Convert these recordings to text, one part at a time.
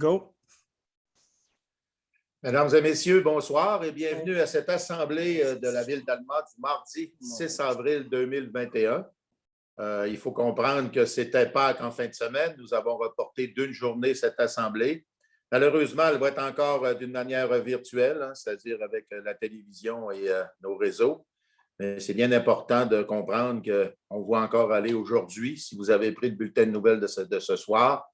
Go. Mesdames et messieurs, bonsoir et bienvenue à cette assemblée de la Ville d'Alma du mardi 6 avril 2021. Il faut comprendre que c'était Pâques en fin de semaine. Nous avons reporté d'une journée cette assemblée. Malheureusement, elle va être encore d'une manière virtuelle, c'est-à-dire avec la télévision et nos réseaux. Mais c'est bien important de comprendre qu'on voit encore aller aujourd'hui. Si vous avez pris le bulletin de nouvelles de ce soir,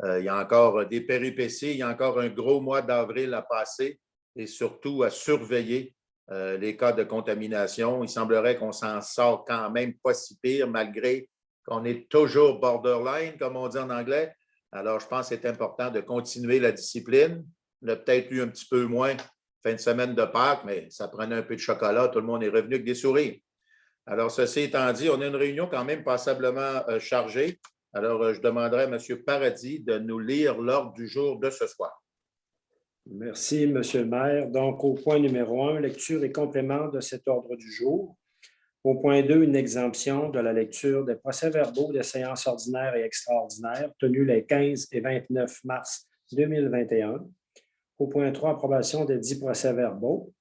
il y a encore des péripéties, il y a encore un gros mois d'avril à passer et surtout à surveiller les cas de contamination. Il semblerait qu'on s'en sort quand même pas si pire, malgré qu'on est toujours borderline, comme on dit en anglais. Alors, je pense que c'est important de continuer la discipline. On a peut-être eu un petit peu moins fin de semaine de Pâques, mais ça prenait un peu de chocolat. Tout le monde est revenu avec des sourires. Alors, ceci étant dit, on a une réunion quand même passablement chargée. Alors, je demanderai à M. Paradis de nous lire l'ordre du jour de ce soir. Merci, M. le maire. Donc, au point numéro 1, lecture et complément de cet ordre du jour. Au point 2, une exemption de la lecture des procès-verbaux des séances ordinaires et extraordinaires tenues les 15 et 29 mars 2021. Au point 3, approbation des 10 procès-verbaux.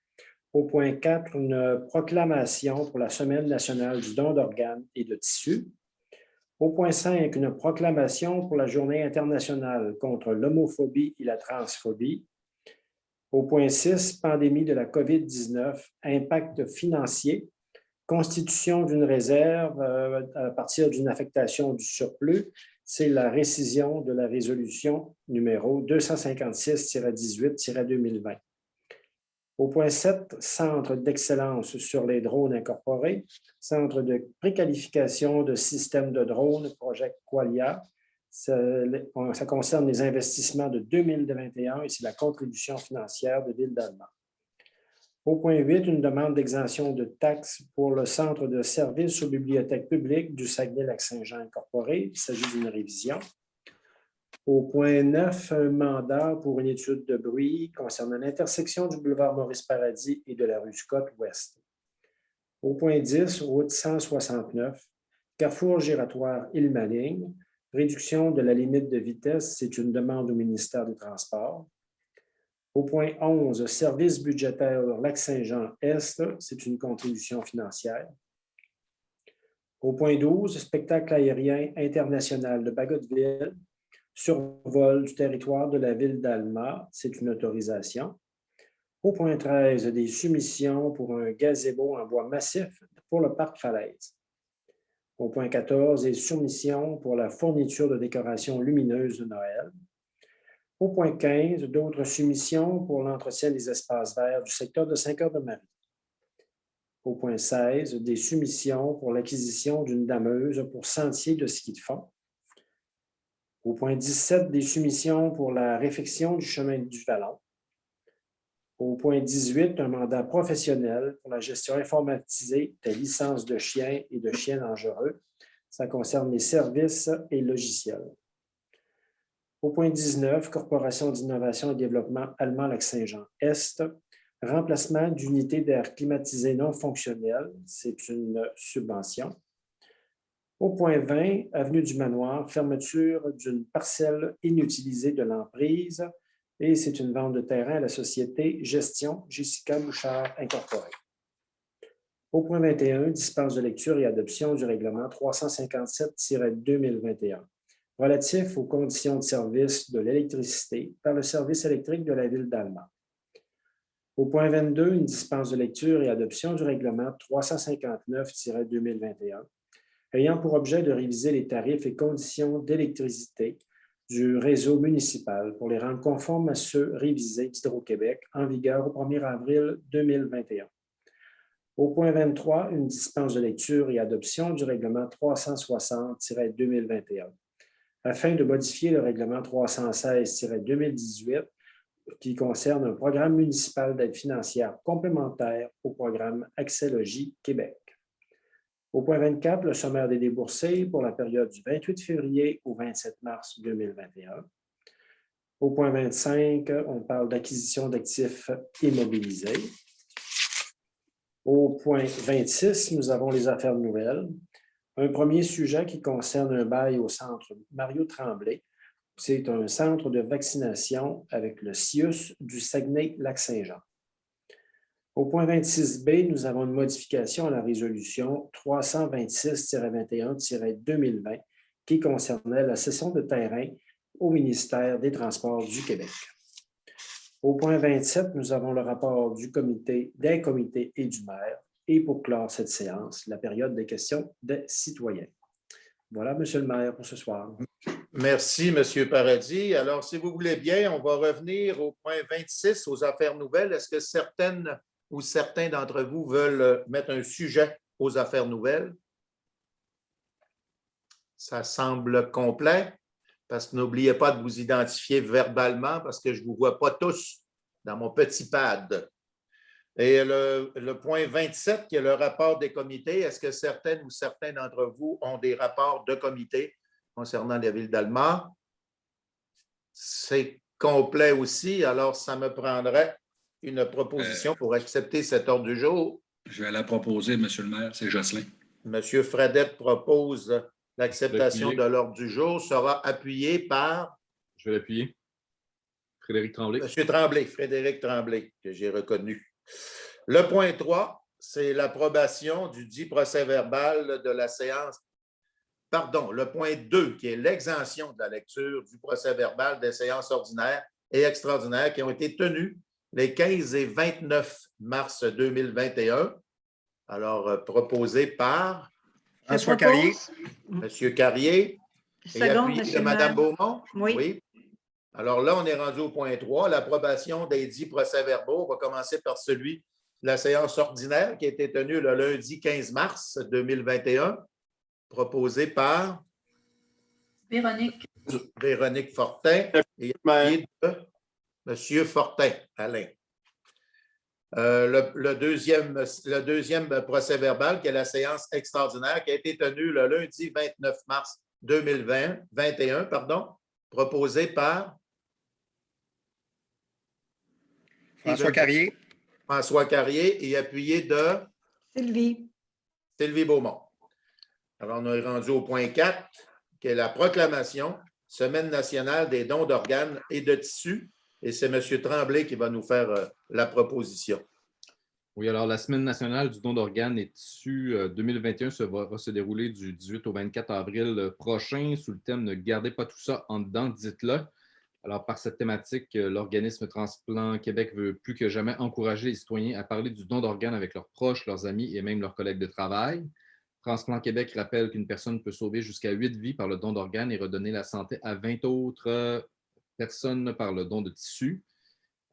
Au point 4, une proclamation pour la Semaine nationale du don d'organes et de tissus. Au point 5, une proclamation pour la Journée internationale contre l'homophobie et la transphobie. Au point 6, pandémie de la COVID-19, impact financier, constitution d'une réserve à partir d'une affectation du surplus. C'est la récision de la résolution numéro 256-18-2020. Au point 7, Centre d'excellence sur les drones incorporés, Centre de préqualification de systèmes de drones, projet Qualia. Ça concerne les investissements de 2021 et c'est la contribution financière de Ville d'Alma. Au point 8, une demande d'exemption de taxes pour le Centre de services aux bibliothèques publiques du Saguenay-Lac-Saint-Jean incorporé. Il s'agit d'une révision. Au point 9, un mandat pour une étude de bruit concernant l'intersection du boulevard Maurice-Paradis et de la rue Scott-Ouest. Au point 10, route 169, carrefour giratoire Île-Maligne, réduction de la limite de vitesse, c'est une demande au ministère des Transports. Au point 11, service budgétaire Lac-Saint-Jean-Est, c'est une contribution financière. Au point 12, spectacle aérien international de Bagotville, survol du territoire de la ville d'Alma, c'est une autorisation. Au point 13, des soumissions pour un gazebo en bois massif pour le parc Falaise. Au point 14, des soumissions pour la fourniture de décorations lumineuses de Noël. Au point 15, d'autres soumissions pour l'entretien des espaces verts du secteur de Saint-Cœur-de-Marie. Au point 16, des soumissions pour l'acquisition d'une dameuse pour sentier de ski de fond. Au point 17, des soumissions pour la réfection du chemin du Vallon. Au point 18, un mandat professionnel pour la gestion informatisée des licences de chiens et de chiens dangereux. Ça concerne les services et logiciels. Au point 19, Corporation d'innovation et développement Allemand-Lac-Saint-Jean-Est, remplacement d'unités d'air climatisées non fonctionnelles, c'est une subvention. Au point 20, avenue du Manoir, fermeture d'une parcelle inutilisée de l'emprise et c'est une vente de terrain à la société Gestion Jessica Bouchard Incorporée. Au point 21, dispense de lecture et adoption du règlement 357-2021 relatif aux conditions de service de l'électricité par le service électrique de la ville d'Alma. Au point 22, une dispense de lecture et adoption du règlement 359-2021 ayant pour objet de réviser les tarifs et conditions d'électricité du réseau municipal pour les rendre conformes à ceux révisés d'Hydro-Québec en vigueur au 1er avril 2021. Au point 23, une dispense de lecture et adoption du règlement 360-2021 afin de modifier le règlement 316-2018 qui concerne un programme municipal d'aide financière complémentaire au programme Accès-Logis Québec. Au point 24, le sommaire des déboursés pour la période du 28 février au 27 mars 2021. Au point 25, on parle d'acquisition d'actifs immobilisés. Au point 26, nous avons les affaires nouvelles. Un premier sujet qui concerne un bail au centre Mario Tremblay. C'est un centre de vaccination avec le CIUS du Saguenay-Lac-Saint-Jean. Au point 26B, nous avons une modification à la résolution 326-21-2020 qui concernait la cession de terrain au ministère des Transports du Québec. Au point 27, nous avons le rapport des comités et du maire. Et pour clore cette séance, la période des questions des citoyens. Voilà, Monsieur le maire, pour ce soir. Merci, Monsieur Paradis. Alors, si vous voulez bien, on va revenir au point 26, aux affaires nouvelles. Est-ce que certaines ou certains d'entre vous veulent mettre un sujet aux affaires nouvelles? Ça semble complet, parce que n'oubliez pas de vous identifier verbalement, parce que je ne vous vois pas tous dans mon petit pad. Et le point 27, qui est le rapport des comités, est-ce que certaines ou certains d'entre vous ont des rapports de comité concernant la ville d'Alma? C'est complet aussi, alors ça me prendrait une proposition pour accepter cet ordre du jour. Je vais la proposer, Monsieur le maire, c'est Jocelyn. Monsieur Fredette propose l'acceptation de l'ordre du jour, sera appuyé par… Je vais l'appuyer. Frédéric Tremblay. Monsieur Tremblay, Frédéric Tremblay, que j'ai reconnu. Le point 3, c'est l'approbation du dit procès-verbal de la séance. Pardon, le point 2, qui est l'exemption de la lecture du procès-verbal des séances ordinaires et extraordinaires qui ont été tenues les 15 et 29 mars 2021. Alors, proposé par François Carrier. Monsieur Carrier et appuyé de Mme Beaumont. Oui. Alors là, on est rendu au point 3, l'approbation des dits procès-verbaux. On va commencer par celui de la séance ordinaire qui a été tenue le lundi 15 mars 2021, proposé par Véronique Fortin et appuyé de M. Fortin, Alain. Le deuxième procès-verbal, qui est la séance extraordinaire, qui a été tenue le lundi 29 mars 2021, proposé par François Carrier. François Carrier et appuyé de Sylvie Beaumont. Alors, on est rendu au point 4, qui est la proclamation Semaine nationale des dons d'organes et de tissus. Et c'est M. Tremblay qui va nous faire la proposition. Oui, alors la Semaine nationale du don d'organes et tissus 2021 va se dérouler du 18 au 24 avril prochain sous le thème « Ne gardez pas tout ça en dedans, dites-le ». Alors, par cette thématique, l'organisme Transplant Québec veut plus que jamais encourager les citoyens à parler du don d'organes avec leurs proches, leurs amis et même leurs collègues de travail. Transplant Québec rappelle qu'une personne peut sauver jusqu'à 8 vies par le don d'organes et redonner la santé à 20 autres personnes par le don de tissus.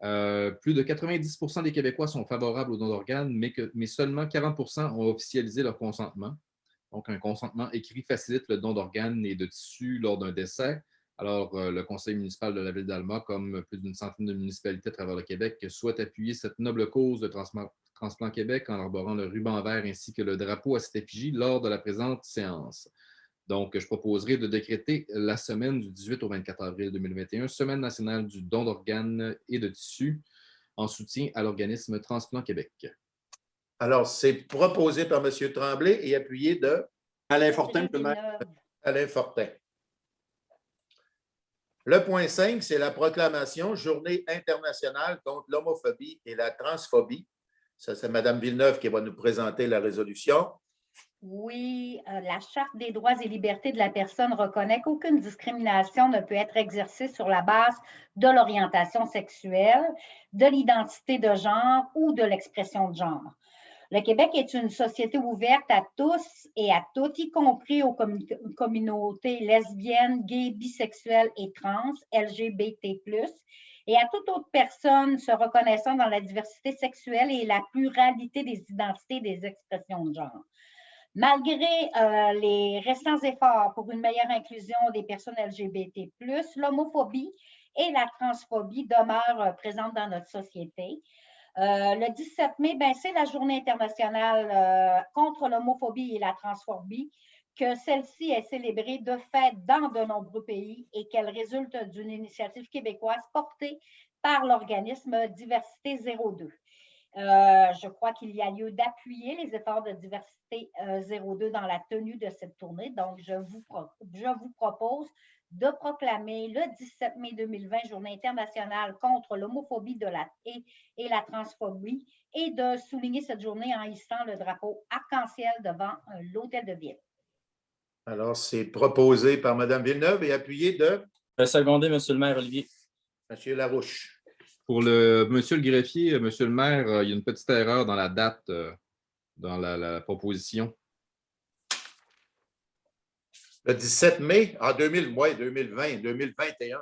Plus de 90% des Québécois sont favorables au don d'organes, mais seulement 40% ont officialisé leur consentement. Donc, un consentement écrit facilite le don d'organes et de tissus lors d'un décès. Alors, le conseil municipal de la ville d'Alma, comme plus d'une centaine de municipalités à travers le Québec, souhaite appuyer cette noble cause de Transplant Québec en arborant le ruban vert ainsi que le drapeau à cette effigie lors de la présente séance. Donc, je proposerai de décréter la semaine du 18 au 24 avril 2021, Semaine nationale du don d'organes et de tissus, en soutien à l'organisme Transplant Québec. Alors, c'est proposé par M. Tremblay et appuyé de Alain Fortin. Alain Fortin. Le point 5, c'est la proclamation Journée internationale contre l'homophobie et la transphobie. Ça, c'est Mme Villeneuve qui va nous présenter la résolution. Oui, la Charte des droits et libertés de la personne reconnaît qu'aucune discrimination ne peut être exercée sur la base de l'orientation sexuelle, de l'identité de genre ou de l'expression de genre. Le Québec est une société ouverte à tous et à toutes, y compris aux communautés lesbiennes, gays, bisexuelles et trans, LGBT+, et à toute autre personne se reconnaissant dans la diversité sexuelle et la pluralité des identités et des expressions de genre. Malgré les récents efforts pour une meilleure inclusion des personnes LGBT+, l'homophobie et la transphobie demeurent présentes dans notre société. Le 17 mai, c'est la journée internationale contre l'homophobie et la transphobie, que celle-ci est célébrée de fait dans de nombreux pays et qu'elle résulte d'une initiative québécoise portée par l'organisme Diversité 02. Je crois qu'il y a lieu d'appuyer les efforts de Diversité 02 dans la tenue de cette tournée. Donc, je vous propose de proclamer le 17 mai 2020 Journée internationale contre l'homophobie et la transphobie et de souligner cette journée en hissant le drapeau arc-en-ciel devant l'Hôtel de Ville. Alors, c'est proposé par Mme Villeneuve et appuyé de Secondé, Monsieur le maire Olivier. M. Larouche. Pour Monsieur le greffier, Monsieur le maire, il y a une petite erreur dans la date dans la proposition. Le 17 mai, en 2020, 2021,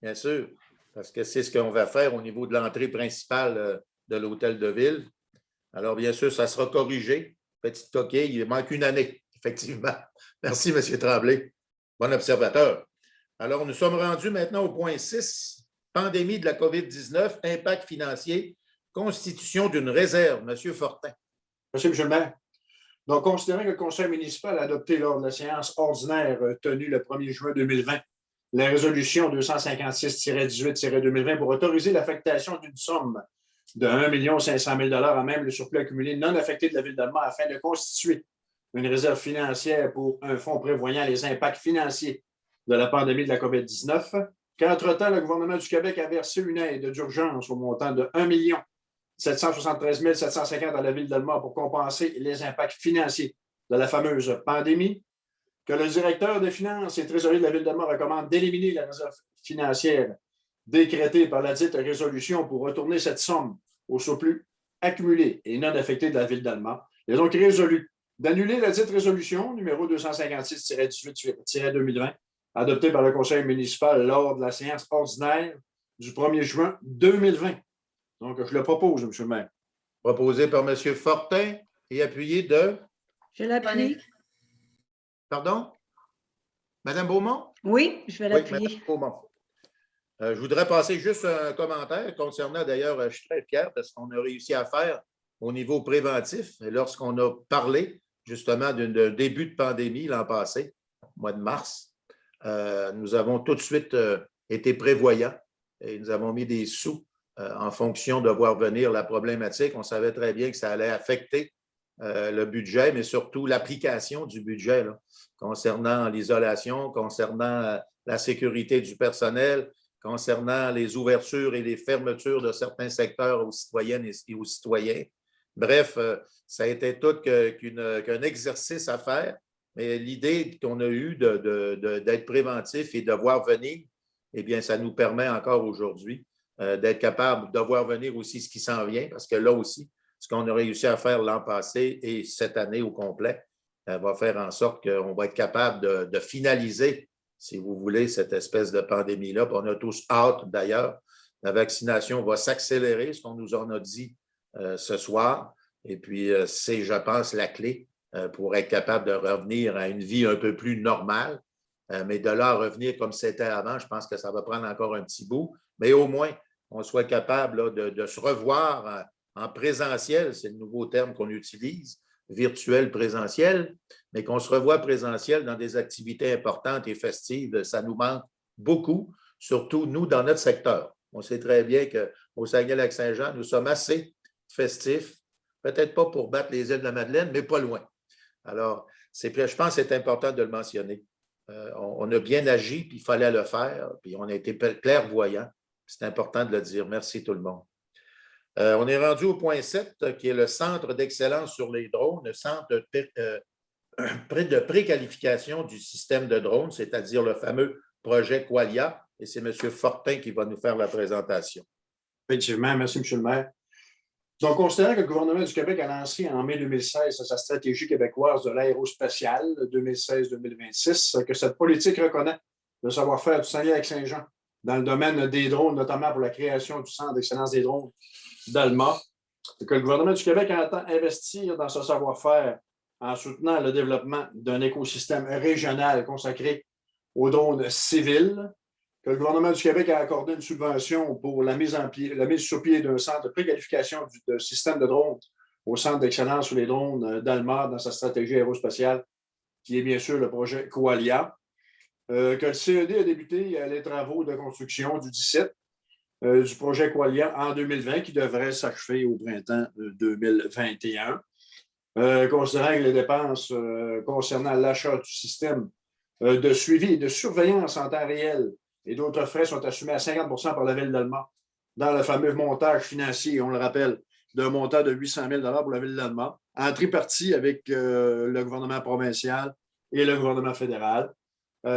bien sûr, parce que c'est ce qu'on va faire au niveau de l'entrée principale de l'Hôtel de Ville. Alors, bien sûr, ça sera corrigé. Petite coquille, il manque une année, effectivement. Merci, M. Tremblay. Bon observateur. Alors, nous sommes rendus maintenant au point 6, pandémie de la COVID-19, impact financier, constitution d'une réserve. M. Fortin. Monsieur le maire. Donc, considérant que le conseil municipal a adopté lors de la séance ordinaire tenue le 1er juin 2020 la résolution 256-18-2020 pour autoriser l'affectation d'une somme de 1 500 000 à même le surplus accumulé non affecté de la Ville d'Alma afin de constituer une réserve financière pour un fonds prévoyant les impacts financiers de la pandémie de la COVID-19, qu'entre-temps, le gouvernement du Québec a versé une aide d'urgence au montant de 1 773 750 à la Ville d'Alma pour compenser les impacts financiers de la fameuse pandémie, que le directeur des finances et trésorier de la Ville d'Alma recommande d'éliminer la réserve financière décrétée par la dite résolution pour retourner cette somme au surplus accumulé et non affecté de la Ville d'Alma. Il est donc résolu d'annuler la dite résolution numéro 256-18-2020 adoptée par le conseil municipal lors de la séance ordinaire du 1er juin 2020. Donc, je le propose, M. le maire. Proposé par M. Fortin et appuyé de... Je l'appuie. Pardon? Mme Beaumont? Oui, je vais l'appuyer. Oui, Mme Beaumont. Je voudrais passer juste un commentaire concernant, d'ailleurs, je suis très fier de ce qu'on a réussi à faire au niveau préventif. Et lorsqu'on a parlé justement d'un début de pandémie l'an passé, au mois de mars, nous avons tout de suite été prévoyants et nous avons mis des sous en fonction de voir venir la problématique. On savait très bien que ça allait affecter le budget, mais surtout l'application du budget là, concernant l'isolation, concernant la sécurité du personnel, concernant les ouvertures et les fermetures de certains secteurs aux citoyennes et aux citoyens. Bref, ça a été tout qu'un exercice à faire, mais l'idée qu'on a eue d'être préventif et de voir venir, eh bien, ça nous permet encore aujourd'hui d'être capable de voir venir aussi ce qui s'en vient, parce que là aussi, ce qu'on a réussi à faire l'an passé et cette année au complet va faire en sorte qu'on va être capable de finaliser, si vous voulez, cette espèce de pandémie-là. Puis on a tous hâte, d'ailleurs. La vaccination va s'accélérer, ce qu'on nous en a dit ce soir. Et puis, c'est, je pense, la clé pour être capable de revenir à une vie un peu plus normale. Mais de là à revenir comme c'était avant, je pense que ça va prendre encore un petit bout. Mais au moins, on soit capable là, de se revoir en présentiel, c'est le nouveau terme qu'on utilise, virtuel présentiel, mais qu'on se revoit présentiel dans des activités importantes et festives. Ça nous manque beaucoup, surtout nous dans notre secteur. On sait très bien qu'au Saguenay-Lac-Saint-Jean, nous sommes assez festifs, peut-être pas pour battre les îles de la Madeleine, mais pas loin. Alors, je pense que c'est important de le mentionner. On a bien agi, puis il fallait le faire, puis on a été clairvoyants. C'est important de le dire. Merci tout le monde. On est rendu au point 7, qui est le Centre d'excellence sur les drones, le centre de préqualification du système de drones, c'est-à-dire le fameux projet Qualia. Et c'est M. Fortin qui va nous faire la présentation. Effectivement, merci, M. le maire. Donc, considérant que le gouvernement du Québec a lancé en mai 2016 sa stratégie québécoise de l'aérospatiale 2016-2026, que cette politique reconnaît le savoir-faire du Saguenay-Lac-Saint-Jean dans le domaine des drones, notamment pour la création du Centre d'excellence des drones d'Alma, que le gouvernement du Québec entend investir dans ce savoir-faire en soutenant le développement d'un écosystème régional consacré aux drones civils, que le gouvernement du Québec a accordé une subvention pour la mise sur pied d'un centre de préqualification du système de drones au Centre d'excellence sur les drones d'Alma dans sa stratégie aérospatiale, qui est bien sûr le projet Qualia, que le CED a débuté les travaux de construction du 17 du projet Qualia en 2020, qui devrait s'achever au printemps 2021. Considérant que les dépenses concernant l'achat du système de suivi et de surveillance en temps réel et d'autres frais sont assumés à 50 par la Ville d'Allemagne dans le fameux montage financier, on le rappelle, d'un montant de 800 000 pour la Ville d'Allemagne, en tripartie avec le gouvernement provincial et le gouvernement fédéral.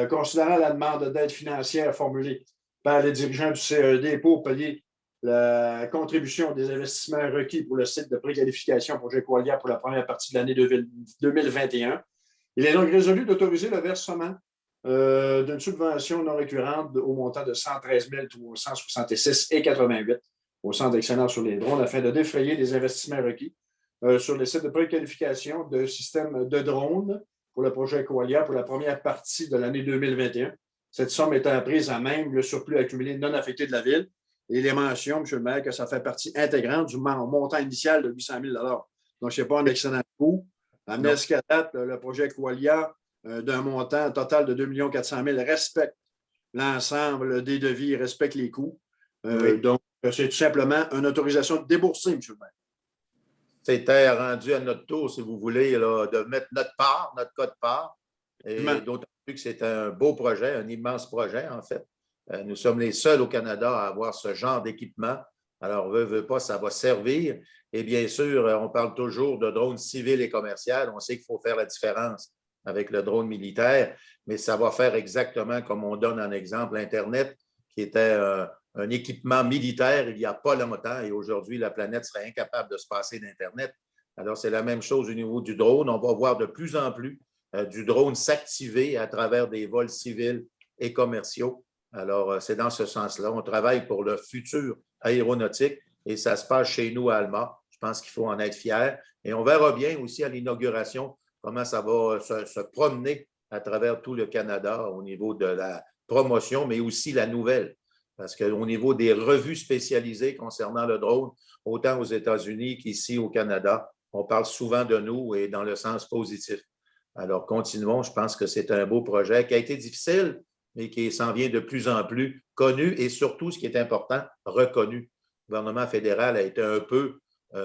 Considérant la demande d'aide financière formulée par les dirigeants du CED pour payer la contribution des investissements requis pour le site de préqualification projet Qualia pour la première partie de l'année 2021, il est donc résolu d'autoriser le versement d'une subvention non récurrente au montant de 113 366,88 au Centre d'excellence sur les drones afin de défrayer les investissements requis sur les sites de préqualification de systèmes de drones pour le projet Qualia pour la première partie de l'année 2021. Cette somme étant prise à même le surplus accumulé non affecté de la Ville. Et les mentions, M. le maire, que ça fait partie intégrante du montant initial de 800 000 Donc, ce n'est pas un excellent coup. À Mescadat, le projet Qualia, d'un montant total de 2 400 000 respecte l'ensemble des devis, respecte les coûts. Donc, c'est tout simplement une autorisation de débourser, M. le maire. C'était rendu à notre tour, si vous voulez, là, de mettre notre part, notre code part. Et d'autant plus que c'est un beau projet, un immense projet, en fait. Nous sommes les seuls au Canada à avoir ce genre d'équipement. Alors, veut pas, ça va servir. Et bien sûr, on parle toujours de drones civils et commerciaux. On sait qu'il faut faire la différence avec le drone militaire, mais ça va faire exactement comme on donne en exemple l'Internet, qui était un équipement militaire il n'y a pas longtemps et aujourd'hui, la planète serait incapable de se passer d'Internet. Alors, c'est la même chose au niveau du drone. On va voir de plus en plus du drone s'activer à travers des vols civils et commerciaux. Alors, c'est dans ce sens-là. On travaille pour le futur aéronautique et ça se passe chez nous à Alma. Je pense qu'il faut en être fier. Et on verra bien aussi à l'inauguration comment ça va se promener à travers tout le Canada au niveau de la promotion, mais aussi la nouvelle. Parce qu'au niveau des revues spécialisées concernant le drone, autant aux États-Unis qu'ici au Canada, on parle souvent de nous et dans le sens positif. Alors, continuons. Je pense que c'est un beau projet qui a été difficile, mais qui s'en vient de plus en plus connu et surtout, ce qui est important, reconnu. Le gouvernement fédéral a été un peu,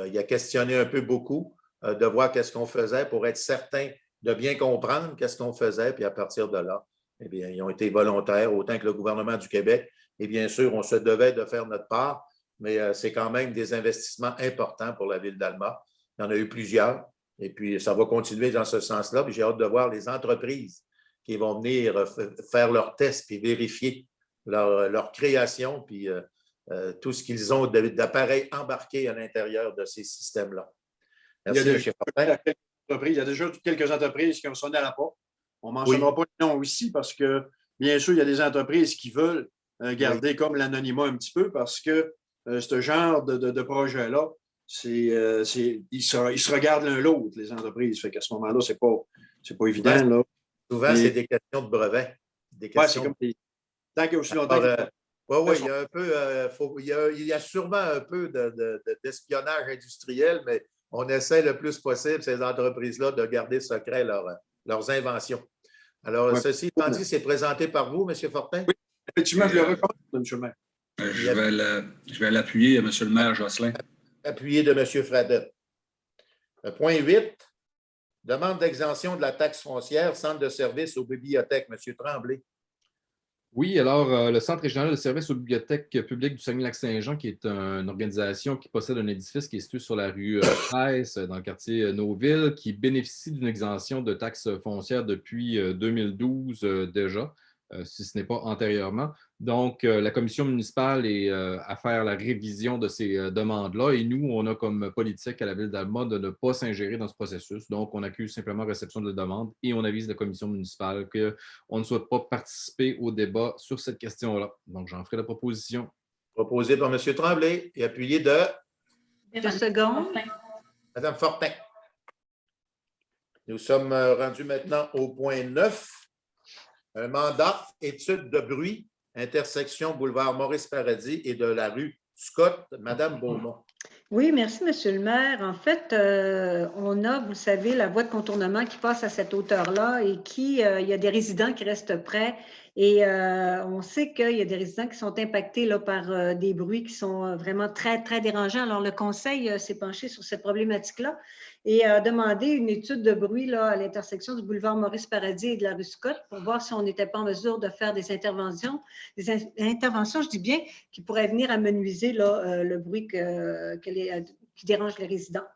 il a questionné un peu beaucoup de voir qu'est-ce qu'on faisait pour être certain de bien comprendre qu'est-ce qu'on faisait, puis à partir de là, eh bien, ils ont été volontaires, autant que le gouvernement du Québec. Et bien sûr, on se devait de faire notre part, mais c'est quand même des investissements importants pour la Ville d'Alma. Il y en a eu plusieurs, et puis ça va continuer dans ce sens-là. Puis j'ai hâte de voir les entreprises qui vont venir faire leurs tests et vérifier leur création, puis tout ce qu'ils ont d'appareils embarqués à l'intérieur de ces systèmes-là. Merci, M. Fortin. Il y a déjà quelques entreprises qui ont sonné à la porte. On ne mentionnera pas les noms ici parce que, bien sûr, il y a des entreprises qui veulent garder comme l'anonymat un petit peu parce que ce genre de projet-là, ils se regardent l'un l'autre, les entreprises. Fait qu'à ce moment-là, c'est pas évident. Là. Souvent, c'est des questions de brevets. Oui, c'est comme tant qu'il y a aussi longtemps. Oui, il y a un peu, il y a sûrement un peu d'espionnage industriel, mais on essaie le plus possible, ces entreprises-là, de garder secret leurs inventions. Alors, ceci étant dit, c'est présenté par vous, M. Fortin? Oui, effectivement, je le recommande, M. le maire. Je vais l'appuyer, M. le maire Jocelyn. Appuyé de M. Fradette. Point 8, demande d'exemption de la taxe foncière, centre de service aux bibliothèques. M. Tremblay. Oui, alors le Centre régional de services aux bibliothèques publiques du Saguenay-Lac-Saint-Jean, qui est une organisation qui possède un édifice qui est situé sur la rue 13, dans le quartier Nauville, qui bénéficie d'une exemption de taxes foncières depuis 2012 déjà, si ce n'est pas antérieurement. Donc, la commission municipale est à faire la révision de ces demandes-là et nous, on a comme politique à la Ville d'Alma de ne pas s'ingérer dans ce processus. Donc, on accuse simplement réception de la demande et on avise la commission municipale qu'on ne souhaite pas participer au débat sur cette question-là. Donc, j'en ferai la proposition. Proposé par M. Tremblay et appuyé de... 2 secondes. Mme Fortin. Nous sommes rendus maintenant au point 9. Un mandat, étude de bruit, intersection boulevard Maurice-Paradis et de la rue Scott, Mme Beaumont. Oui, merci, M. le maire. En fait, on a, vous savez, la voie de contournement qui passe à cette hauteur-là et il y a des résidents qui restent près Et on sait qu'il y a des résidents qui sont impactés là, par des bruits qui sont vraiment très, très dérangeants. Alors, le Conseil s'est penché sur cette problématique-là et a demandé une étude de bruit là, à l'intersection du boulevard Maurice-Paradis et de la rue Scott pour voir si on n'était pas en mesure de faire des interventions, je dis bien, qui pourraient venir amenuiser là, le bruit qui dérange les résidents.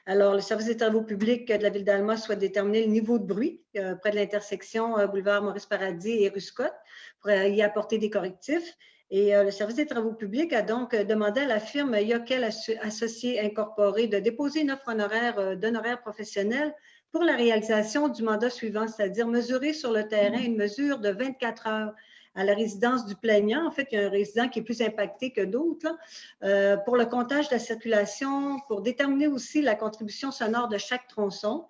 Alors, le service des travaux publics de la Ville d'Alma souhaite déterminer le niveau de bruit près de l'intersection boulevard Maurice-Paradis et rue Scott pour y apporter des correctifs. Et le service des travaux publics a donc demandé à la firme Yokel Associés Incorporés de déposer une offre d'honoraires professionnels pour la réalisation du mandat suivant, c'est-à-dire mesurer sur le terrain une mesure de 24 heures à la résidence du plaignant. En fait, il y a un résident qui est plus impacté que d'autres, pour le comptage de la circulation, pour déterminer aussi la contribution sonore de chaque tronçon.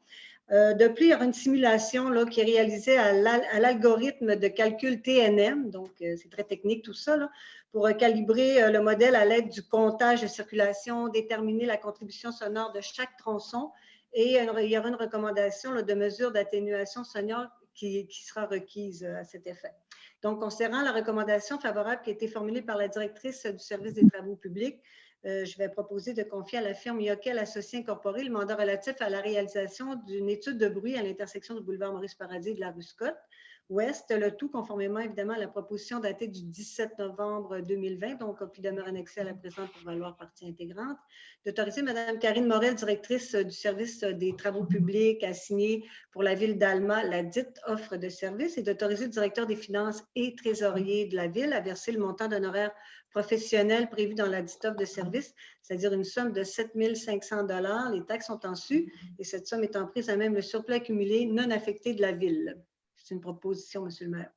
De plus, il y aura une simulation là, qui est réalisée à l'algorithme de calcul TNM, donc c'est très technique tout ça, là, pour calibrer le modèle à l'aide du comptage de circulation, déterminer la contribution sonore de chaque tronçon et il y aura une recommandation là, de mesure d'atténuation sonore qui sera requise à cet effet. Donc, considérant la recommandation favorable qui a été formulée par la directrice du service des travaux publics, je vais proposer de confier à la firme Yokel Associés Incorporés le mandat relatif à la réalisation d'une étude de bruit à l'intersection du boulevard Maurice-Paradis et de la rue Scott Ouest, le tout conformément évidemment à la proposition datée du 17 novembre 2020, donc copie demeure annexée à la présente pour valoir partie intégrante, d'autoriser Mme Karine Morel, directrice du service des travaux publics, à signer pour la Ville d'Alma la dite offre de service et d'autoriser le directeur des finances et trésorier de la Ville à verser le montant d'honoraires professionnels prévu dans la dite offre de service, c'est-à-dire une somme de 7 500 $. Les taxes sont en su et cette somme étant prise à même le surplus accumulé non affecté de la Ville. C'est une proposition, M. le maire.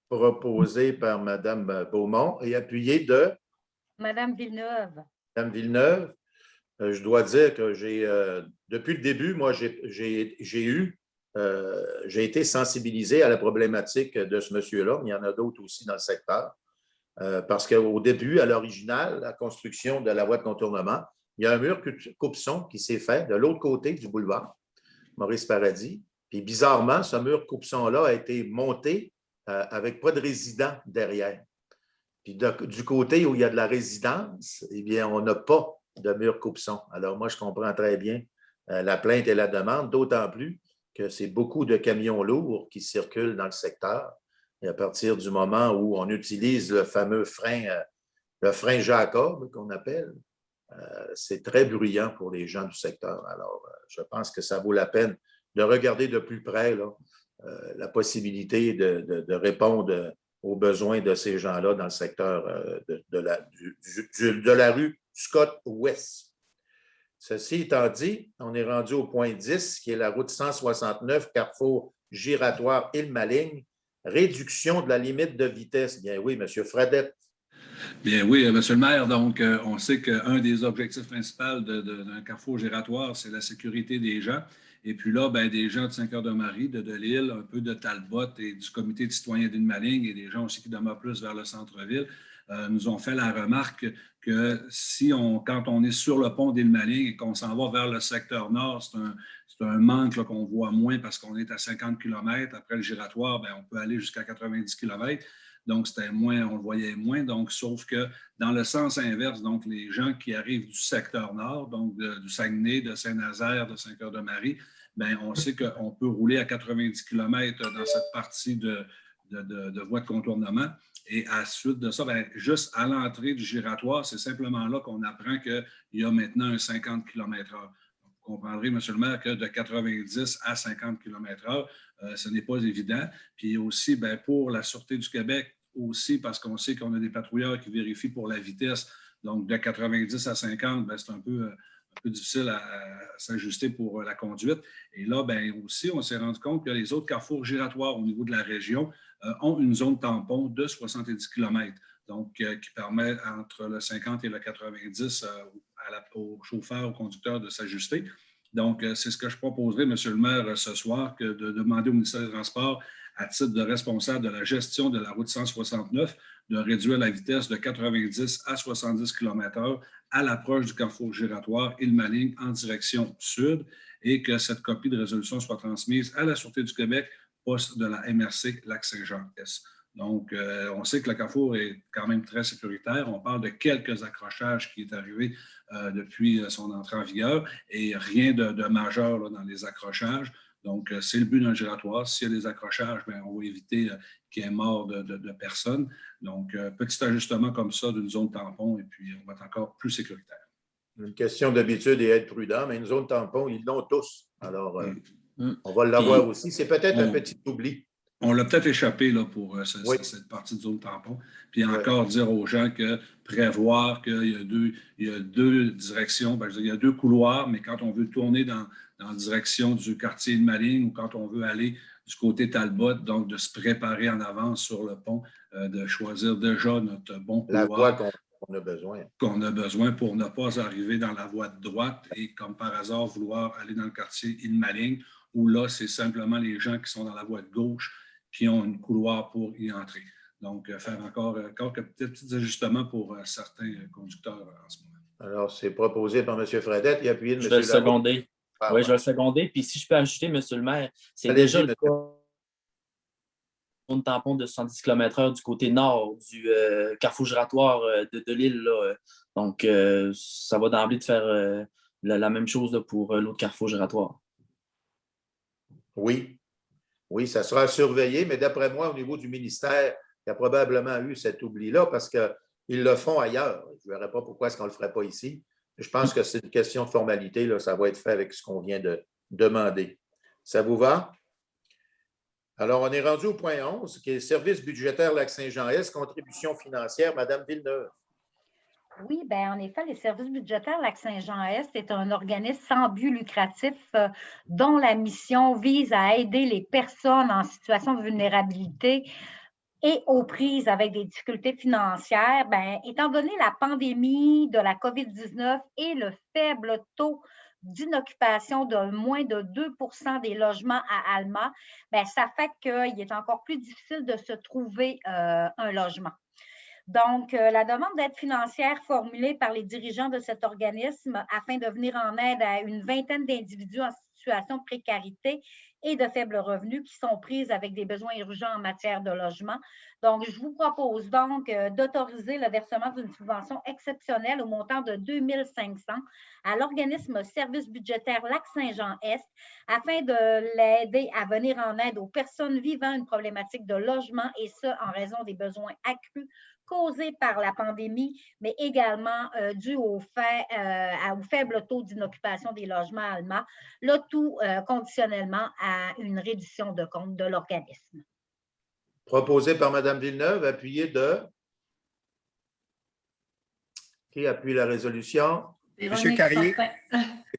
Proposée par Mme Beaumont et appuyée de Mme Villeneuve. Mme Villeneuve. Je dois dire que depuis le début, moi, j'ai été sensibilisé à la problématique de ce monsieur-là, mais il y en a d'autres aussi dans le secteur. Parce qu'au début, à l'original, la construction de la voie de contournement, il y a un mur coupe-son qui s'est fait de l'autre côté du boulevard Maurice-Paradis. Puis bizarrement, ce mur coupe-son-là a été monté avec pas de résident derrière. Puis du côté où il y a de la résidence, eh bien, on n'a pas de mur coupe-son. Alors moi, je comprends très bien la plainte et la demande, d'autant plus que c'est beaucoup de camions lourds qui circulent dans le secteur. Et à partir du moment où on utilise le fameux frein, le frein Jacob qu'on appelle, c'est très bruyant pour les gens du secteur. Alors, je pense que ça vaut la peine de regarder de plus près là, la possibilité de répondre aux besoins de ces gens-là dans le secteur de la rue Scott-Ouest. Ceci étant dit, on est rendu au point 10, qui est la route 169, carrefour giratoire Île-Maligne, réduction de la limite de vitesse. Bien oui, M. Fradette. Bien oui, M. le maire, donc on sait qu'un des objectifs principaux d'un carrefour giratoire, c'est la sécurité des gens. Et puis là, bien, des gens de Saint-Cœur-de-Marie, de Delisle, un peu de Talbot et du comité de citoyens d'Île-Maligne et des gens aussi qui demeurent plus vers le centre-ville, nous ont fait la remarque que quand on est sur le pont d'Île-Maligne et qu'on s'en va vers le secteur nord, c'est un manque qu'on voit moins parce qu'on est à 50 km. Après le giratoire, bien, on peut aller jusqu'à 90 km. Donc, c'était moins, on le voyait moins. Donc, sauf que dans le sens inverse, donc les gens qui arrivent du secteur nord, donc du Saguenay, de Saint-Nazaire, de Saint-Cœur-de-Marie, bien, on sait qu'on peut rouler à 90 km dans cette partie de voie de contournement. Et à la suite de ça, bien, juste à l'entrée du giratoire, c'est simplement là qu'on apprend qu'il y a maintenant un 50 km/h. Vous comprendrez, M. le maire, que de 90 à 50 km/h, ce n'est pas évident. Puis aussi, bien, pour la Sûreté du Québec, aussi, parce qu'on sait qu'on a des patrouilleurs qui vérifient pour la vitesse. Donc, de 90 à 50, bien, c'est un peu difficile à s'ajuster pour la conduite. Et là, bien, aussi, on s'est rendu compte que les autres carrefours giratoires au niveau de la région ont une zone tampon de 70 km, donc qui permet entre le 50 et le 90 aux chauffeurs, aux conducteurs de s'ajuster. Donc, c'est ce que je proposerai, M. le maire, ce soir, que de demander au ministère des Transports, à titre de responsable de la gestion de la route 169, de réduire la vitesse de 90 à 70 km/h à l'approche du carrefour giratoire Île-Maligne en direction sud et que cette copie de résolution soit transmise à la Sûreté du Québec, poste de la MRC Lac-Saint-Jean-Est. Donc, on sait que le carrefour est quand même très sécuritaire. On parle de quelques accrochages qui est arrivé depuis son entrée en vigueur et rien de majeur là, dans les accrochages. Donc, c'est le but d'un giratoire. S'il y a des accrochages, bien, on va éviter qu'il y ait mort de personnes. Donc, petit ajustement comme ça d'une zone tampon et puis on va être encore plus sécuritaire. Une question d'habitude et être prudent, mais une zone tampon, ils l'ont tous. Alors, on va l'avoir aussi. C'est peut-être un petit oubli. On l'a peut-être échappé là, pour Oui. cette partie de zone tampon. Puis encore dire aux gens que prévoir qu'il y a deux directions, ben, je veux dire, il y a deux couloirs, mais quand on veut tourner dans la direction du quartier de Maligne ou quand on veut aller du côté Talbot, donc de se préparer en avance sur le pont, de choisir déjà notre bon couloir. La voie qu'on a besoin. Qu'on a besoin pour ne pas arriver dans la voie de droite et, comme par hasard, vouloir aller dans le quartier Île-Maligne, où là, c'est simplement les gens qui sont dans la voie de gauche qui ont un couloir pour y entrer. Donc, faire encore quelques petits ajustements pour certains conducteurs en ce moment. Alors, c'est proposé par M. Fredette et appuyé de M. Je vais le seconder. Ah, oui, je vais le seconder. Puis si je peux ajouter, M. le maire, c'est déjà le cas de tampon de 70 km/h du côté nord du carrefour giratoire de l'île. Donc, ça va d'emblée de faire la même chose là, pour l'autre carrefour giratoire. Oui. Oui, ça sera surveillé, mais d'après moi, au niveau du ministère, il y a probablement eu cet oubli-là parce qu'ils le font ailleurs. Je ne verrais pas pourquoi est-ce qu'on ne le ferait pas ici. Je pense que c'est une question de formalité. Là, ça va être fait avec ce qu'on vient de demander. Ça vous va? Alors, on est rendu au point 11, qui est le service budgétaire Lac-Saint-Jean-Est, contribution financière. Madame Villeneuve. Oui, bien, en effet, les services budgétaires Lac-Saint-Jean-Est est un organisme sans but lucratif dont la mission vise à aider les personnes en situation de vulnérabilité et aux prises avec des difficultés financières. Bien, étant donné la pandémie de la COVID-19 et le faible taux d'inoccupation de moins de 2 % des logements à Alma, bien, ça fait qu'il est encore plus difficile de se trouver un logement. Donc, la demande d'aide financière formulée par les dirigeants de cet organisme afin de venir en aide à une vingtaine d'individus en situation de précarité et de faibles revenus qui sont prises avec des besoins urgents en matière de logement. Donc, je vous propose donc d'autoriser le versement d'une subvention exceptionnelle au montant de 2 500 à l'organisme Service budgétaire Lac-Saint-Jean-Est afin de l'aider à venir en aide aux personnes vivant une problématique de logement et ce, en raison des besoins accrus causés par la pandémie, mais également dû au faible taux d'inoccupation des logements à Alma, le tout conditionnellement à une réduction de compte de l'organisme. Proposé par Mme Villeneuve, appuyé de… Qui appuie la résolution? M. Carrier.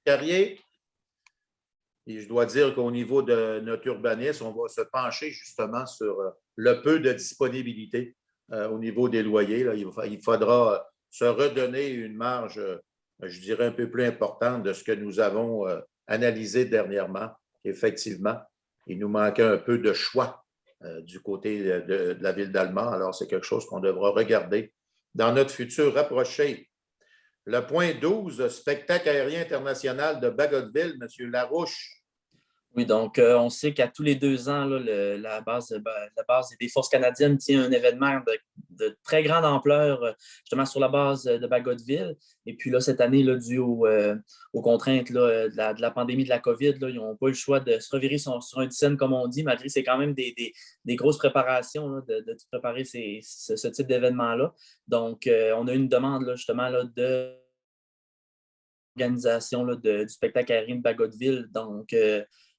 Carrier. Et je dois dire qu'au niveau de notre urbanisme, on va se pencher justement sur le peu de disponibilité au niveau des loyers. Là. Il faudra se redonner une marge, je dirais, un peu plus importante de ce que nous avons analysé dernièrement. Effectivement, il nous manquait un peu de choix du côté de la ville d'Alma. Alors, c'est quelque chose qu'on devra regarder dans notre futur rapproché. Le point 12, spectacle aérien international de Bagotville, M. Larouche. Oui, donc on sait qu'à tous les 2 ans, là, la base des Forces canadiennes tient un événement de très grande ampleur, justement sur la base de Bagotville. Et puis là, cette année, là, dû aux contraintes là, de la pandémie de la COVID, là, ils n'ont pas eu le choix de se revirer sur un dizaine, comme on dit, malgré c'est quand même des grosses préparations là, de préparer ce type d'événement-là. Donc, on a une demande là, justement là, de l'organisation du spectacle aérien de Bagotville, donc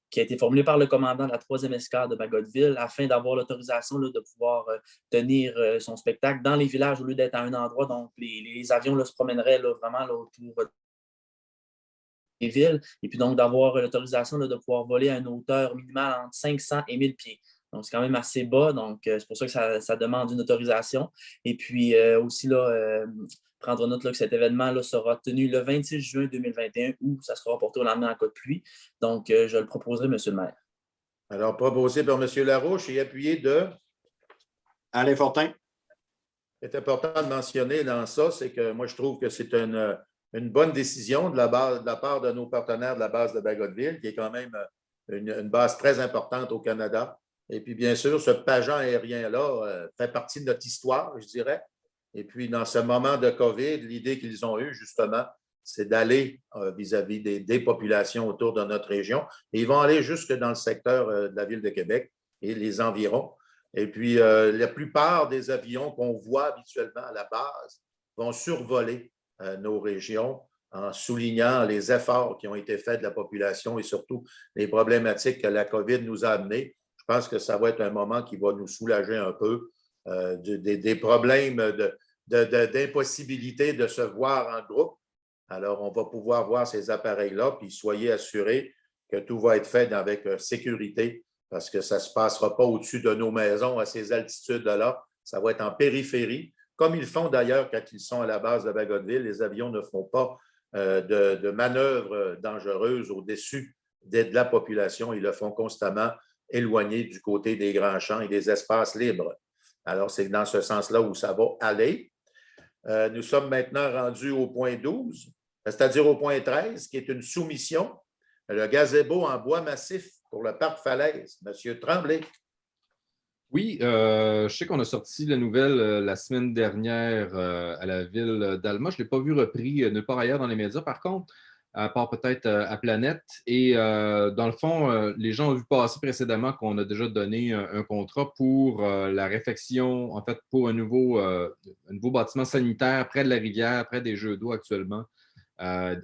qui a été formulée par le commandant de la 3e escadre de Bagotville afin d'avoir l'autorisation de pouvoir tenir son spectacle dans les villages au lieu d'être à un endroit. Donc, les avions là, se promèneraient là, vraiment là, autour des villes et puis donc d'avoir l'autorisation de pouvoir voler à une hauteur minimale entre 500 et 1000 pieds. Donc, c'est quand même assez bas. Donc, c'est pour ça que ça demande une autorisation. Et puis aussi, là, prendre note là, que cet événement là, sera tenu le 26 juin 2021 ou ça sera reporté au lendemain en cas de pluie. Donc, je le proposerai, M. le maire. Alors, proposé par M. Larouche et appuyé de… Alain Fortin. Ce qui est important de mentionner dans ça, c'est que moi, je trouve que c'est une bonne décision de la part de nos partenaires de la base de Bagotville, qui est quand même une base très importante au Canada. Et puis, bien sûr, ce pageant aérien-là fait partie de notre histoire, je dirais. Et puis, dans ce moment de COVID, l'idée qu'ils ont eue, justement, c'est d'aller vis-à-vis des populations autour de notre région. Et ils vont aller jusque dans le secteur de la ville de Québec et les environs. Et puis, la plupart des avions qu'on voit habituellement à la base vont survoler nos régions en soulignant les efforts qui ont été faits de la population et surtout les problématiques que la COVID nous a amenées. Je pense que ça va être un moment qui va nous soulager un peu des problèmes d'impossibilité de se voir en groupe. Alors, on va pouvoir voir ces appareils-là, puis soyez assurés que tout va être fait avec sécurité parce que ça ne se passera pas au-dessus de nos maisons à ces altitudes-là. Ça va être en périphérie, comme ils font d'ailleurs quand ils sont à la base de Bagotville. Les avions ne font pas de manœuvres dangereuses au-dessus de la population. Ils le font constamment éloignés du côté des grands champs et des espaces libres. Alors, c'est dans ce sens-là où ça va aller. Nous sommes maintenant rendus au point 12, c'est-à-dire au point 13, qui est une soumission, le gazebo en bois massif pour le parc Falaise. Monsieur Tremblay. Oui, je sais qu'on a sorti la nouvelle la semaine dernière à la ville d'Alma. Je ne l'ai pas vu repris nulle part ailleurs dans les médias, par contre, à part peut-être à Planète. Et dans le fond, les gens ont vu passer précédemment qu'on a déjà donné un contrat pour la réfection, en fait, pour un nouveau bâtiment sanitaire près de la rivière, près des jeux d'eau actuellement.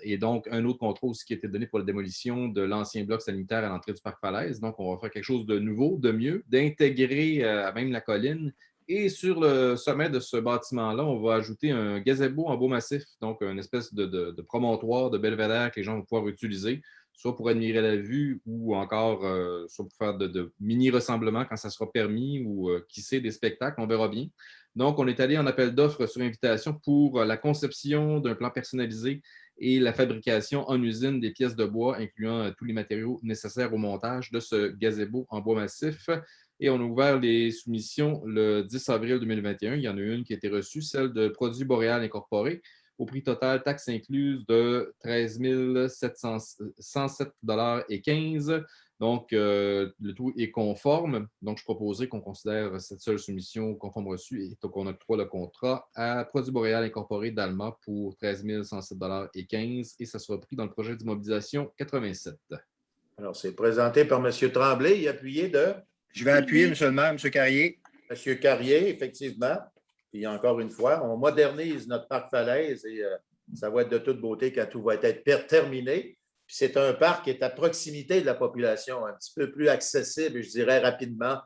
Et donc, un autre contrat aussi qui a été donné pour la démolition de l'ancien bloc sanitaire à l'entrée du parc Falaise. Donc, on va faire quelque chose de nouveau, de mieux, d'intégrer à même la colline. Et sur le sommet de ce bâtiment-là, on va ajouter un gazebo en bois massif, donc une espèce de promontoire, de belvédère que les gens vont pouvoir utiliser, soit pour admirer la vue ou encore soit pour faire de mini-rassemblements quand ça sera permis ou qui sait, des spectacles, on verra bien. Donc, on est allé en appel d'offres sur invitation pour la conception d'un plan personnalisé et la fabrication en usine des pièces de bois, incluant tous les matériaux nécessaires au montage de ce gazebo en bois massif. Et on a ouvert les soumissions le 10 avril 2021. Il y en a une qui a été reçue, celle de Produits Boréal Incorporé, au prix total, taxes incluses, de 13 107,15 $. Donc, le tout est conforme. Donc, je proposais qu'on considère cette seule soumission conforme reçue et qu'on octroie le contrat à Produits Boréal Incorporé d'Alma pour 13 107,15 $. Et ça sera pris dans le projet d'immobilisation 87. Alors, c'est présenté par M. Tremblay et appuyé de... Je vais appuyer, M. le maire, M. Carrier. M. Carrier, effectivement. Puis encore une fois, on modernise notre parc Falaise et ça va être de toute beauté quand tout va être terminé. Puis c'est un parc qui est à proximité de la population, un petit peu plus accessible, je dirais, rapidement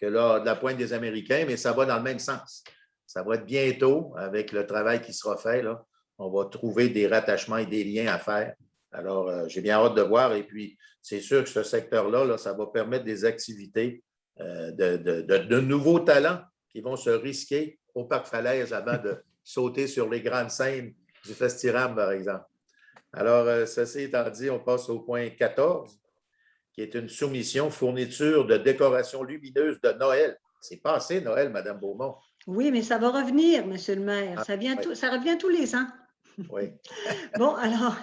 que là, de la pointe des Américains, mais ça va dans le même sens. Ça va être bientôt, avec le travail qui sera fait, là, on va trouver des rattachements et des liens à faire. Alors, j'ai bien hâte de voir. Et puis, c'est sûr que ce secteur-là, là, ça va permettre des activités de nouveaux talents qui vont se risquer au parc Falaise avant de sauter sur les grandes scènes du Festiram, par exemple. Alors, ceci étant dit, on passe au point 14, qui est une soumission fourniture de décoration lumineuse de Noël. C'est passé Noël, Mme Beaumont. Oui, mais ça va revenir, M. le maire. Ça revient tous les ans. Oui. Bon, alors,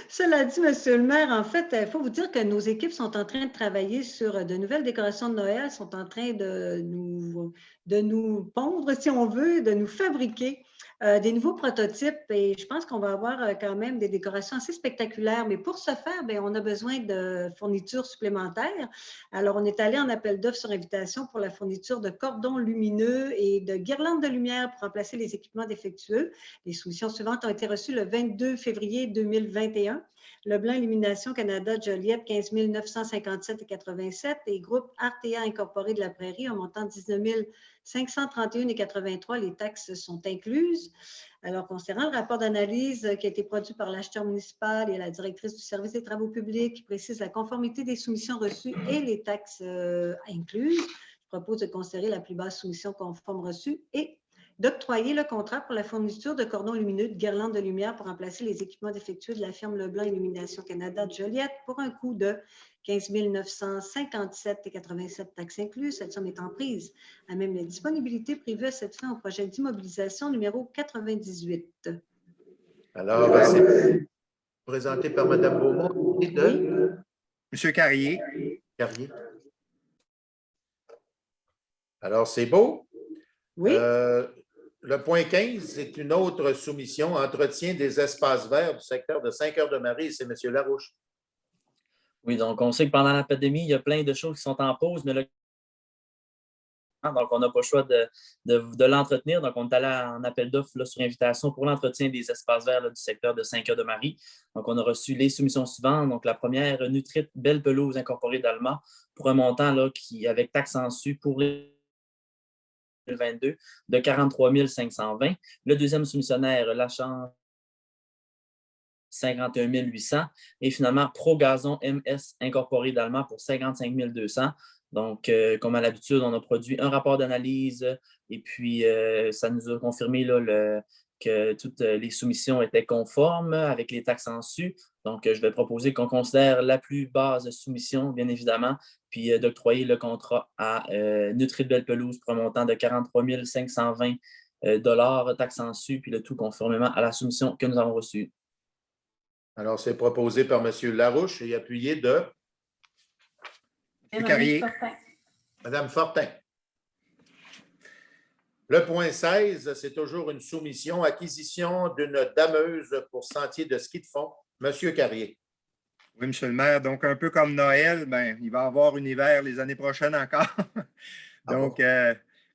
cela dit, M. le maire, en fait, il faut vous dire que nos équipes sont en train de travailler sur de nouvelles décorations de Noël, sont en train de nous pondre, si on veut, de nous fabriquer des nouveaux prototypes. Et je pense qu'on va avoir quand même des décorations assez spectaculaires. Mais pour ce faire, bien, on a besoin de fournitures supplémentaires. Alors, on est allé en appel d'offres sur invitation pour la fourniture de cordons lumineux et de guirlandes de lumière pour remplacer les équipements défectueux. Les soumissions suivantes ont été reçues le 22 février 2021. Leblanc Illumination Canada Joliette, 15 957,87 et groupe Artea Incorporé de la Prairie, en montant 19 531,83. Les taxes sont incluses. Alors, concernant le rapport d'analyse qui a été produit par l'acheteur municipal et la directrice du service des travaux publics, qui précise la conformité des soumissions reçues et les taxes incluses, je propose de considérer la plus basse soumission conforme reçue et d'octroyer le contrat pour la fourniture de cordons lumineux de guirlandes de lumière pour remplacer les équipements défectueux de la firme Leblanc Illumination Canada de Joliette pour un coût de 15 957,87 taxes incluses. Cette somme étant prise à même la disponibilité prévue à cette fin au projet d'immobilisation numéro 98. Alors, c'est présenté par Mme Beaumont et de... M. Carrier. Carrier. Alors, c'est beau. Oui, Le point 15, c'est une autre soumission, entretien des espaces verts du secteur de Saint-Cœur-de-Marie. C'est M. Larouche. Oui, donc on sait que pendant la pandémie, il y a plein de choses qui sont en pause, mais donc on n'a pas le choix de l'entretenir. Donc, on est allé en appel d'offres sur invitation pour l'entretien des espaces verts du secteur de Saint-Cœur-de-Marie. Donc, on a reçu les soumissions suivantes. Donc, la première, Nutrit Belle Pelouse incorporée d'Alma pour un montant là, avec taxe en su pour les 2022 de 43 520. Le deuxième soumissionnaire, la Chambre 51 800. Et finalement, Pro-Gazon MS incorporé d'Alma pour 55 200. Donc, comme à l'habitude, on a produit un rapport d'analyse et puis ça nous a confirmé là, que toutes les soumissions étaient conformes avec les taxes en su. Donc, je vais proposer qu'on considère la plus basse soumission, bien évidemment, puis d'octroyer le contrat à Nutrit Belle Pelouse pour un montant de 43 520 taxes en su, puis le tout conformément à la soumission que nous avons reçue. Alors, c'est proposé par M. Larouche et appuyé de M. Carrier. Mme Fortin. Le point 16, c'est toujours une soumission, acquisition d'une dameuse pour sentier de ski de fond. M. Carrier. Oui, M. le maire. Donc, un peu comme Noël, ben, il va y avoir un hiver les années prochaines encore. Donc,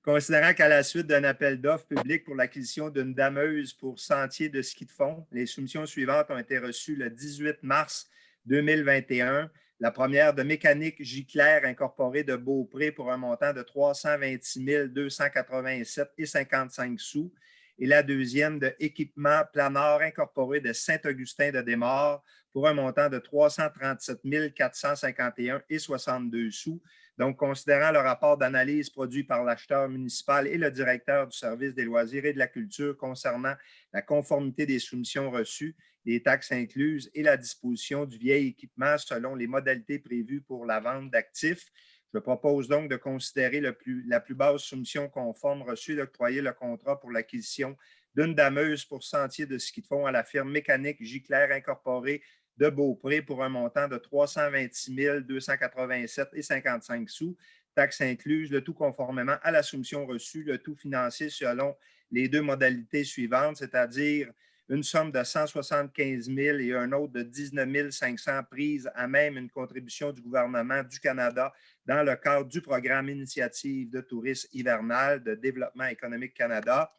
considérant qu'à la suite d'un appel d'offres public pour l'acquisition d'une dameuse pour sentier de ski de fond, les soumissions suivantes ont été reçues le 18 mars 2021. La première de Mécanique Giclair incorporée de Beaupré pour un montant de 326 287,55 sous. Et la deuxième de Équipement Planard incorporé de Saint-Augustin-de-Desmaures pour un montant de 337 451,62 sous. Donc, considérant le rapport d'analyse produit par l'acheteur municipal et le directeur du service des loisirs et de la culture concernant la conformité des soumissions reçues, les taxes incluses et la disposition du vieil équipement selon les modalités prévues pour la vente d'actifs, je propose donc de considérer la plus basse soumission conforme reçue et d'octroyer le contrat pour l'acquisition d'une dameuse pour sentier de ski de fond à la firme Mécanique Giclair incorporée de Beaupré pour un montant de 326 287,55 sous, taxes incluses, le tout conformément à la soumission reçue, le tout financé selon les deux modalités suivantes, c'est-à-dire une somme de 175 000 et un autre de 19 500 prises à même une contribution du gouvernement du Canada dans le cadre du programme Initiative de tourisme hivernal de Développement économique Canada.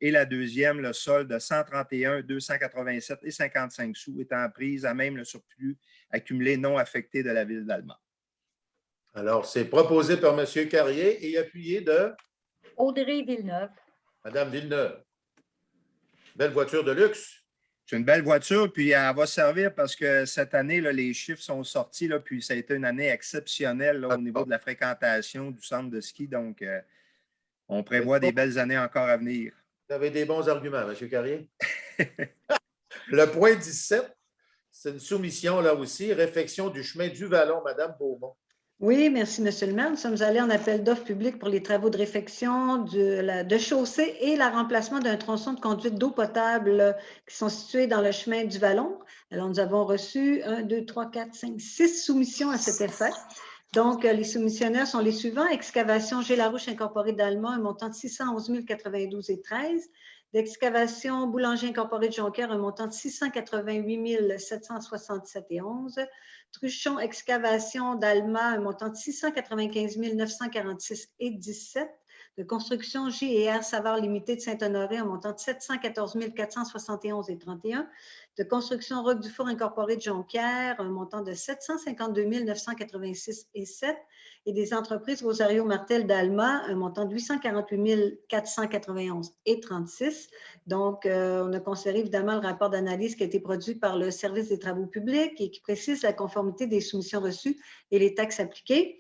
Et la deuxième, le solde de 131 287,55 sous étant prise à même le surplus accumulé non affecté de la ville d'Alma. Alors, c'est proposé par M. Carrier et appuyé de Audrey Villeneuve. Mme Villeneuve. Belle voiture de luxe. C'est une belle voiture, puis elle va servir parce que cette année, là, les chiffres sont sortis, là, puis ça a été une année exceptionnelle là, au niveau de la fréquentation du centre de ski. Donc, on prévoit des belles années encore à venir. Vous avez des bons arguments, M. Carrier. Le point 17, c'est une soumission là aussi, réfection du chemin du Vallon, Mme Beaumont. oui, merci, M. le maire. Nous sommes allés en appel d'offres public pour les travaux de réfection de chaussée et le remplacement d'un tronçon de conduite d'eau potable qui sont situés dans le chemin du Vallon. Alors, nous avons reçu 1, 2, 3, 4, 5, 6 soumissions à cet effet. Donc, les soumissionnaires sont les suivants. Excavation G. Larouche incorporée d'Alma, un montant de 611 092,13. D'excavation Boulanger incorporée de Jonquière, un montant de 688 767,11. Truchon Excavation d'Alma, un montant de 695 946,17. De construction J&R Savard Limité de Saint-Honoré, un montant de 714 471,31. De construction Roc du Four incorporée de Jonquière, un montant de 752 986,7. Et des entreprises Rosario Martel d'Alma, un montant de 848 491,36. Donc, on a considéré évidemment le rapport d'analyse qui a été produit par le service des travaux publics et qui précise la conformité des soumissions reçues et les taxes appliquées.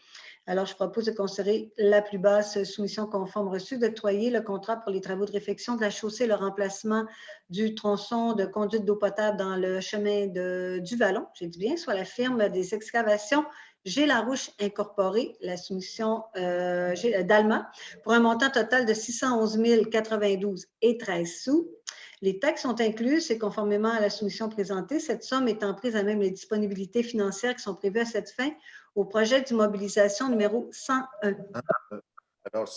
Alors, je propose de considérer la plus basse soumission conforme reçue, d'octroyer le contrat pour les travaux de réfection de la chaussée, le remplacement du tronçon de conduite d'eau potable dans le chemin du Vallon, j'ai dit bien, soit la firme des excavations G. Larouche incorporée, la soumission d'Alma, pour un montant total de 611 092,13 sous. Les taxes sont incluses et conformément à la soumission présentée, cette somme étant prise à même les disponibilités financières qui sont prévues à cette fin au projet d'immobilisation numéro 101. Alors,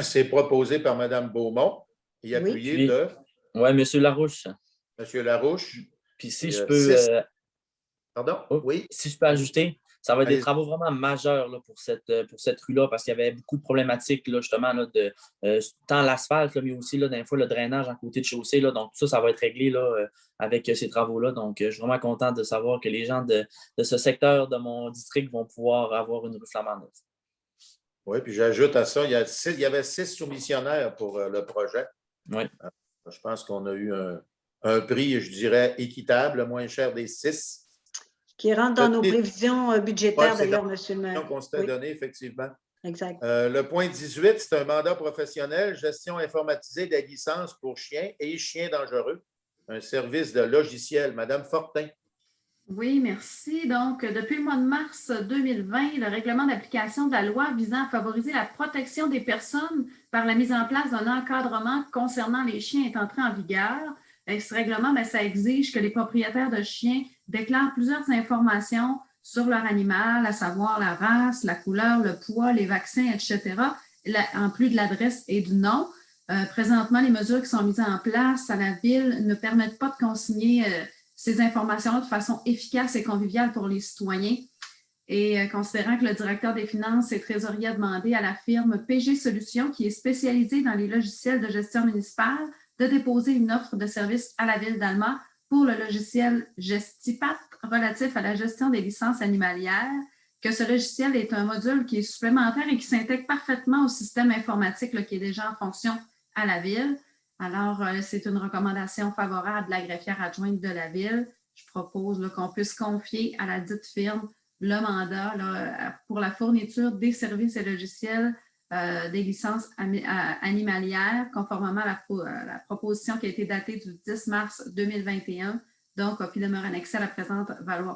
c'est proposé par Mme Beaumont et appuyé Oui. de Oui, M. Larouche. M. Larouche. Puis si Et, je peux. Pardon? Oui. Si je peux ajouter, ça va être des Allez-y. travaux vraiment majeurs là, pour cette rue-là, parce qu'il y avait beaucoup de problématiques, là, justement, là, de tant l'asphalte, là, mais aussi, là, des fois, le drainage en côté de chaussée. Là, donc, tout ça, ça va être réglé là, avec ces travaux-là. Donc, je suis vraiment content de savoir que les gens de ce secteur de mon district vont pouvoir avoir une rue flambant neuve. Oui, puis j'ajoute à ça, il y avait 6 soumissionnaires pour le projet. Oui. Je pense qu'on a eu un prix, je dirais, équitable, le moins cher des 6. Qui rentre dans nos prévisions budgétaires, d'ailleurs, M. le maire. Qu'on s'était donné, effectivement. Exact. Le point 18, c'est un mandat professionnel, gestion informatisée des licences pour chiens et chiens dangereux, un service de logiciel. Madame Fortin. Oui, merci. Donc, depuis le mois de mars 2020, le règlement d'application de la loi visant à favoriser la protection des personnes par la mise en place d'un encadrement concernant les chiens est entré en vigueur. Ce règlement, ça exige que les propriétaires de chiens déclarent plusieurs informations sur leur animal, à savoir la race, la couleur, le poids, les vaccins, etc., en plus de l'adresse et du nom. Présentement, les mesures qui sont mises en place à la Ville ne permettent pas de consigner ces informations-là de façon efficace et conviviale pour les citoyens. Et considérant que le directeur des finances et trésorier a demandé à la firme PG Solutions, qui est spécialisée dans les logiciels de gestion municipale, de déposer une offre de service à la Ville d'Alma pour le logiciel Gestipat relatif à la gestion des licences animalières, que ce logiciel est un module qui est supplémentaire et qui s'intègre parfaitement au système informatique là, qui est déjà en fonction à la Ville. Alors, c'est une recommandation favorable de la greffière adjointe de la Ville. Je propose qu'on puisse confier à la dite firme le mandat là, pour la fourniture des services et logiciels des licences animalières, conformément à la proposition qui a été datée du 10 mars 2021. Donc, copie demeure annexée à la présente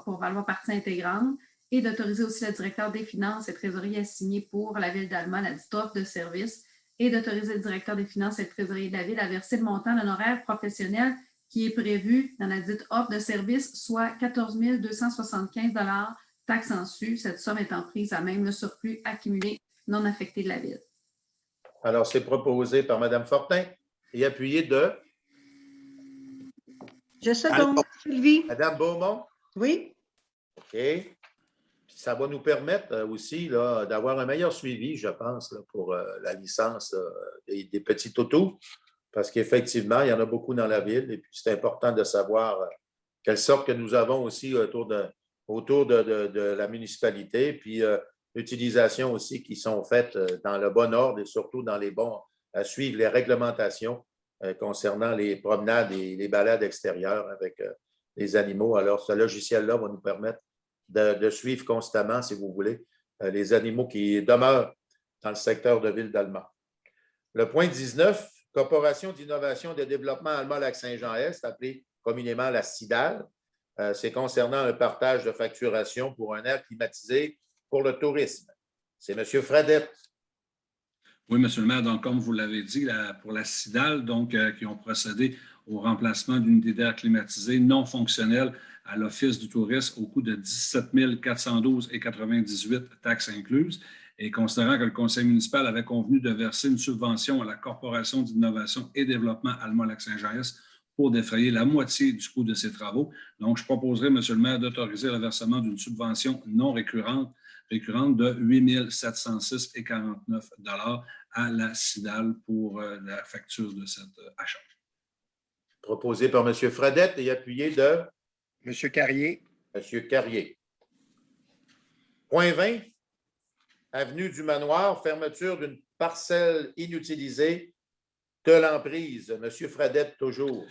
pour valoir partie intégrante et d'autoriser aussi le directeur des finances et trésorier assigné pour la Ville d'Alma la dite offre de service et d'autoriser le directeur des finances et le trésorier de la Ville à verser le montant d'honoraires professionnels qui est prévu dans la dite offre de service, soit 14 275 $ taxes en su, cette somme étant prise à même le surplus accumulé non affecté de la Ville. Alors, c'est proposé par Mme Fortin et appuyé de… Je seconde, Sylvie. Mme Beaumont? Oui. OK. Ça va nous permettre aussi d'avoir un meilleur suivi, je pense, là, pour la licence des petits toutous, parce qu'effectivement, il y en a beaucoup dans la ville et puis c'est important de savoir quelle sorte que nous avons aussi autour de la municipalité, puis l'utilisation aussi qui sont faites dans le bon ordre et surtout dans les bons, à suivre les réglementations concernant les promenades et les balades extérieures avec les animaux. Alors, ce logiciel-là va nous permettre de suivre constamment, si vous voulez, les animaux qui demeurent dans le secteur de Ville d'Alma. Le point 19, Corporation d'innovation et de développement Alma-Lac-Saint-Jean-Est, appelée communément la CIDAL. C'est concernant un partage de facturation pour un air climatisé pour le tourisme. C'est M. Fradette. Oui, M. le maire. Donc, comme vous l'avez dit, pour la CIDAL, donc, qui ont procédé au remplacement d'unités d'air climatisées non fonctionnelles à l'Office du tourisme au coût de 17 412,98 $ taxes incluses. Et considérant que le conseil municipal avait convenu de verser une subvention à la Corporation d'innovation et développement Alma-Lac-Saint-Jean-Est pour défrayer la moitié du coût de ces travaux. Donc, je proposerai, M. le maire, d'autoriser le versement d'une subvention non récurrente de 8 706,49 $ à la CIDAL pour la facture de cet achat. Proposé par M. Fradette et appuyé de M. Carrier. M. Carrier. Point 20, avenue du Manoir, fermeture d'une parcelle inutilisée de l'emprise. M. Fradette, toujours.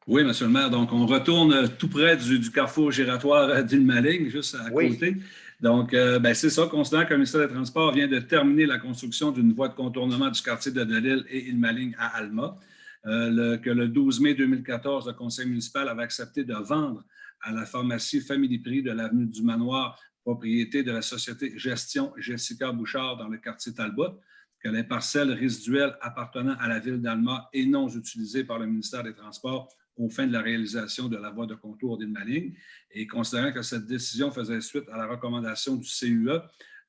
Oui, M. le maire. Donc, on retourne tout près du carrefour giratoire d'Ilmaling, juste à côté. Donc, c'est ça. Considérant que le ministère des Transports vient de terminer la construction d'une voie de contournement du quartier de Delisle et Ilmaling à Alma, que le 12 mai 2014, le conseil municipal avait accepté de vendre à la pharmacie Family Prix de l'avenue du Manoir, propriété de la société Gestion Jessica Bouchard dans le quartier Talbot, que les parcelles résiduelles appartenant à la ville d'Alma et non utilisées par le ministère des Transports aux fins de la réalisation de la voie de contour d'Ilmaling. Et considérant que cette décision faisait suite à la recommandation du CUE,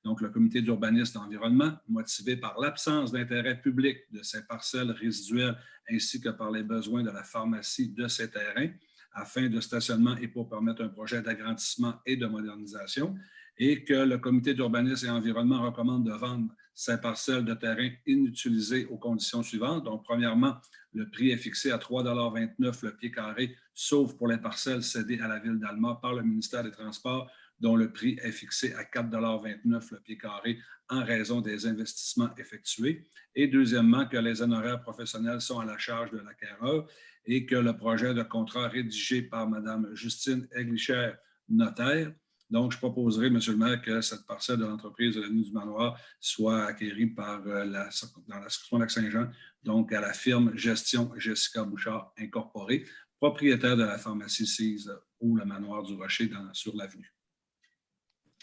Donc, le comité d'urbanisme d'environnement, motivé par l'absence d'intérêt public de ces parcelles résiduelles ainsi que par les besoins de la pharmacie de ces terrains, afin de stationnement et pour permettre un projet d'agrandissement et de modernisation, et que le comité d'urbanisme et environnement recommande de vendre ces parcelles de terrain inutilisées aux conditions suivantes. Donc, premièrement, le prix est fixé à 3,29 $ le pied carré, sauf pour les parcelles cédées à la Ville d'Alma par le ministère des Transports, dont le prix est fixé à 4,29 $ le pied carré en raison des investissements effectués. Et deuxièmement, que les honoraires professionnels sont à la charge de l'acquéreur et que le projet de contrat rédigé par Mme Justine Eglicher, notaire. Donc, je proposerai, M. le maire, que cette parcelle de l'entreprise de l'avenue du Manoir soit acquérie dans la circonscription Lac-Saint-Jean, donc à la firme Gestion Jessica Bouchard Incorporée, propriétaire de la pharmacie Cise ou le Manoir du Rocher sur l'avenue.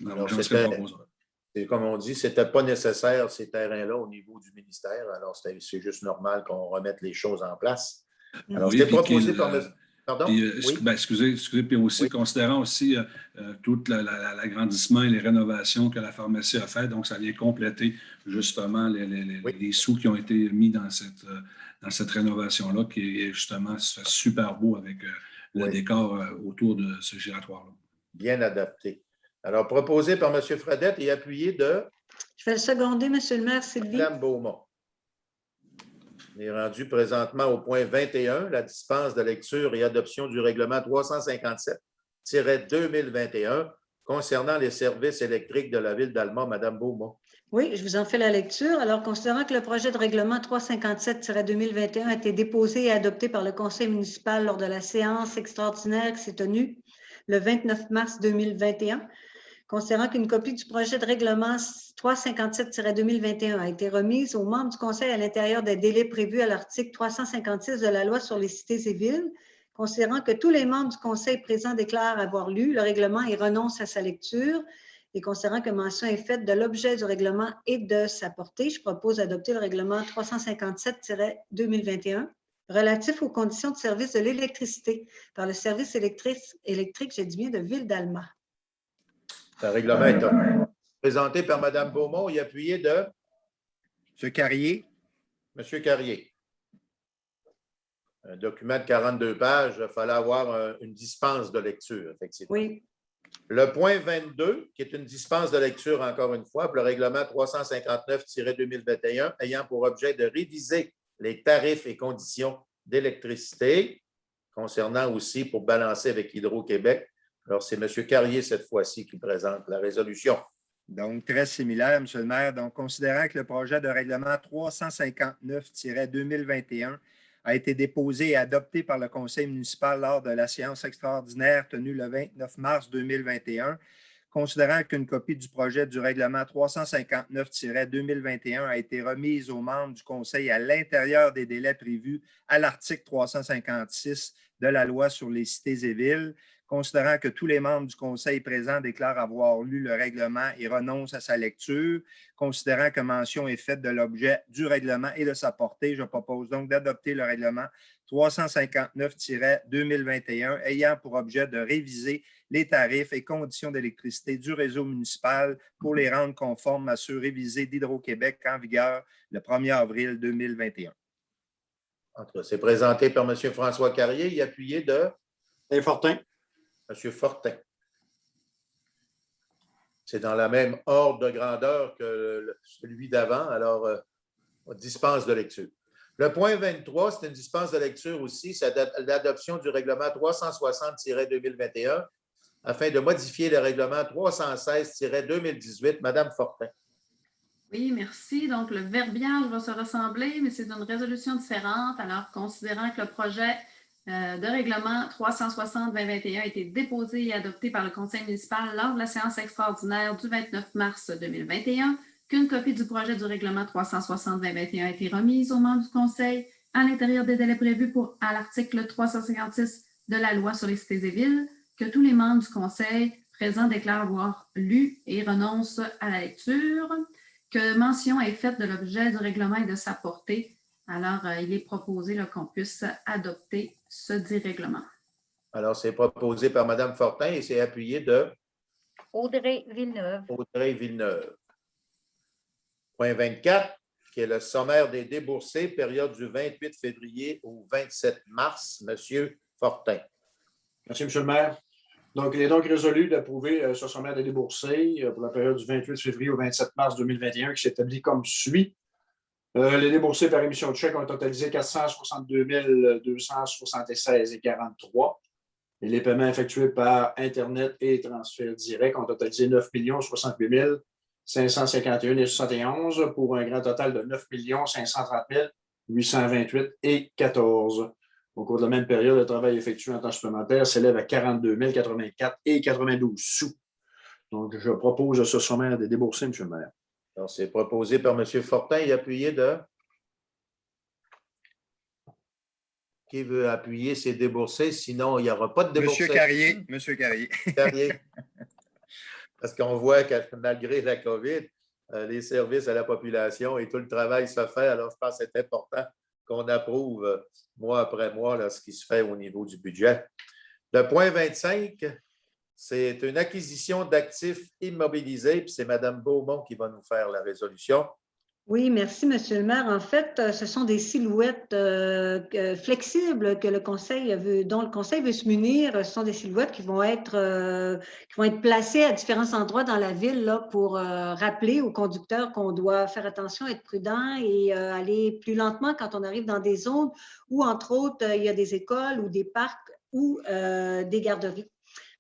Alors, comme on dit, ce n'était pas nécessaire, ces terrains-là, au niveau du ministère. Alors, c'est juste normal qu'on remette les choses en place. Alors, oui, c'était proposé par M. Pardon? Puis, oui? Excusez, puis aussi, oui. Considérant aussi tout l'agrandissement et les rénovations que la pharmacie a fait, donc ça vient compléter justement les sous qui ont été mis dans cette rénovation-là, qui est justement super beau avec le décor autour de ce giratoire-là. Bien adapté. Alors, proposé par M. Fredette et appuyé de... Je vais le seconder, M. le maire, Sylvie. Mme Beaumont. On est rendu présentement au point 21, la dispense de lecture et adoption du règlement 357-2021 concernant les services électriques de la Ville d'Alma. Mme Beaumont. Oui, je vous en fais la lecture. Alors, considérant que le projet de règlement 357-2021 a été déposé et adopté par le Conseil municipal lors de la séance extraordinaire qui s'est tenue le 29 mars 2021, considérant qu'une copie du projet de règlement 357-2021 a été remise aux membres du Conseil à l'intérieur des délais prévus à l'article 356 de la Loi sur les cités et villes, considérant que tous les membres du Conseil présents déclarent avoir lu le règlement et renoncent à sa lecture, et considérant que mention est faite de l'objet du règlement et de sa portée, je propose d'adopter le règlement 357-2021 relatif aux conditions de service de l'électricité par le service électrique, je dis bien, de Ville d'Alma. Le règlement est présenté par Mme Beaumont et appuyé de... M. Carrier. M. Carrier. Un document de 42 pages, il fallait avoir une dispense de lecture, effectivement. Oui. Le point 22, qui est une dispense de lecture, encore une fois, pour le règlement 359-2021, ayant pour objet de réviser les tarifs et conditions d'électricité, concernant aussi pour balancer avec Hydro-Québec. Alors, c'est M. Carrier, cette fois-ci, qui présente la résolution. Donc, très similaire, M. le maire. Donc, considérant que le projet de règlement 359-2021 a été déposé et adopté par le Conseil municipal lors de la séance extraordinaire tenue le 29 mars 2021, considérant qu'une copie du projet du règlement 359-2021 a été remise aux membres du Conseil à l'intérieur des délais prévus à l'article 356 de la Loi sur les cités et villes, considérant que tous les membres du Conseil présents déclarent avoir lu le règlement et renoncent à sa lecture, considérant que mention est faite de l'objet du règlement et de sa portée, je propose donc d'adopter le règlement 359-2021 ayant pour objet de réviser les tarifs et conditions d'électricité du réseau municipal pour les rendre conformes à ceux révisés d'Hydro-Québec en vigueur le 1er avril 2021. C'est présenté par M. François Carrier et appuyé de... M. Fortin. M. Fortin. C'est dans la même ordre de grandeur que celui d'avant, alors dispense de lecture. Le point 23, c'est une dispense de lecture aussi, c'est l'adoption du règlement 360-2021 afin de modifier le règlement 316-2018. Madame Fortin. Oui, merci. Donc, le verbiage va se ressembler, mais c'est une résolution différente. Alors, considérant que le projet de règlement 360-2021 a été déposé et adopté par le Conseil municipal lors de la séance extraordinaire du 29 mars 2021, qu'une copie du projet du règlement 360-2021 a été remise aux membres du Conseil à l'intérieur des délais prévus à l'article 356 de la Loi sur les cités et villes, que tous les membres du Conseil présents déclarent avoir lu et renoncent à la lecture, que mention est faite de l'objet du règlement et de sa portée. Alors, il est proposé qu'on puisse adopter ce dit règlement. Alors, c'est proposé par Mme Fortin et c'est appuyé de... Audrey Villeneuve. Audrey Villeneuve. Point 24, qui est le sommaire des déboursés, période du 28 février au 27 mars. Monsieur Fortin. Merci, M. le maire. Donc, il est donc résolu d'approuver ce sommaire des déboursés pour la période du 28 février au 27 mars 2021 qui s'établit comme suit. Les déboursés par émission de chèques ont totalisé 462 276,43 et les paiements effectués par Internet et transfert direct ont totalisé 9 068 551,71 pour un grand total de 9 530 828,14. Au cours de la même période, le travail effectué en temps supplémentaire s'élève à 42 084,92 sous. Donc, je propose ce sommaire des déboursés, M. le maire. Donc, c'est proposé par M. Fortin et appuyé de... Qui veut appuyer ces déboursés? Sinon, il n'y aura pas de déboursés. Monsieur Carrier. Carrier. Parce qu'on voit que malgré la COVID, les services à la population et tout le travail se fait. Alors, je pense que c'est important qu'on approuve mois après mois là, ce qui se fait au niveau du budget. Le point 25, c'est une acquisition d'actifs immobilisés, puis c'est Mme Beaumont qui va nous faire la résolution. Oui, merci, M. le maire. En fait, ce sont des silhouettes flexibles que dont le Conseil veut se munir. Ce sont des silhouettes qui vont être placées à différents endroits dans la ville là, pour rappeler aux conducteurs qu'on doit faire attention, être prudent et aller plus lentement quand on arrive dans des zones où, entre autres, il y a des écoles ou des parcs ou des garderies.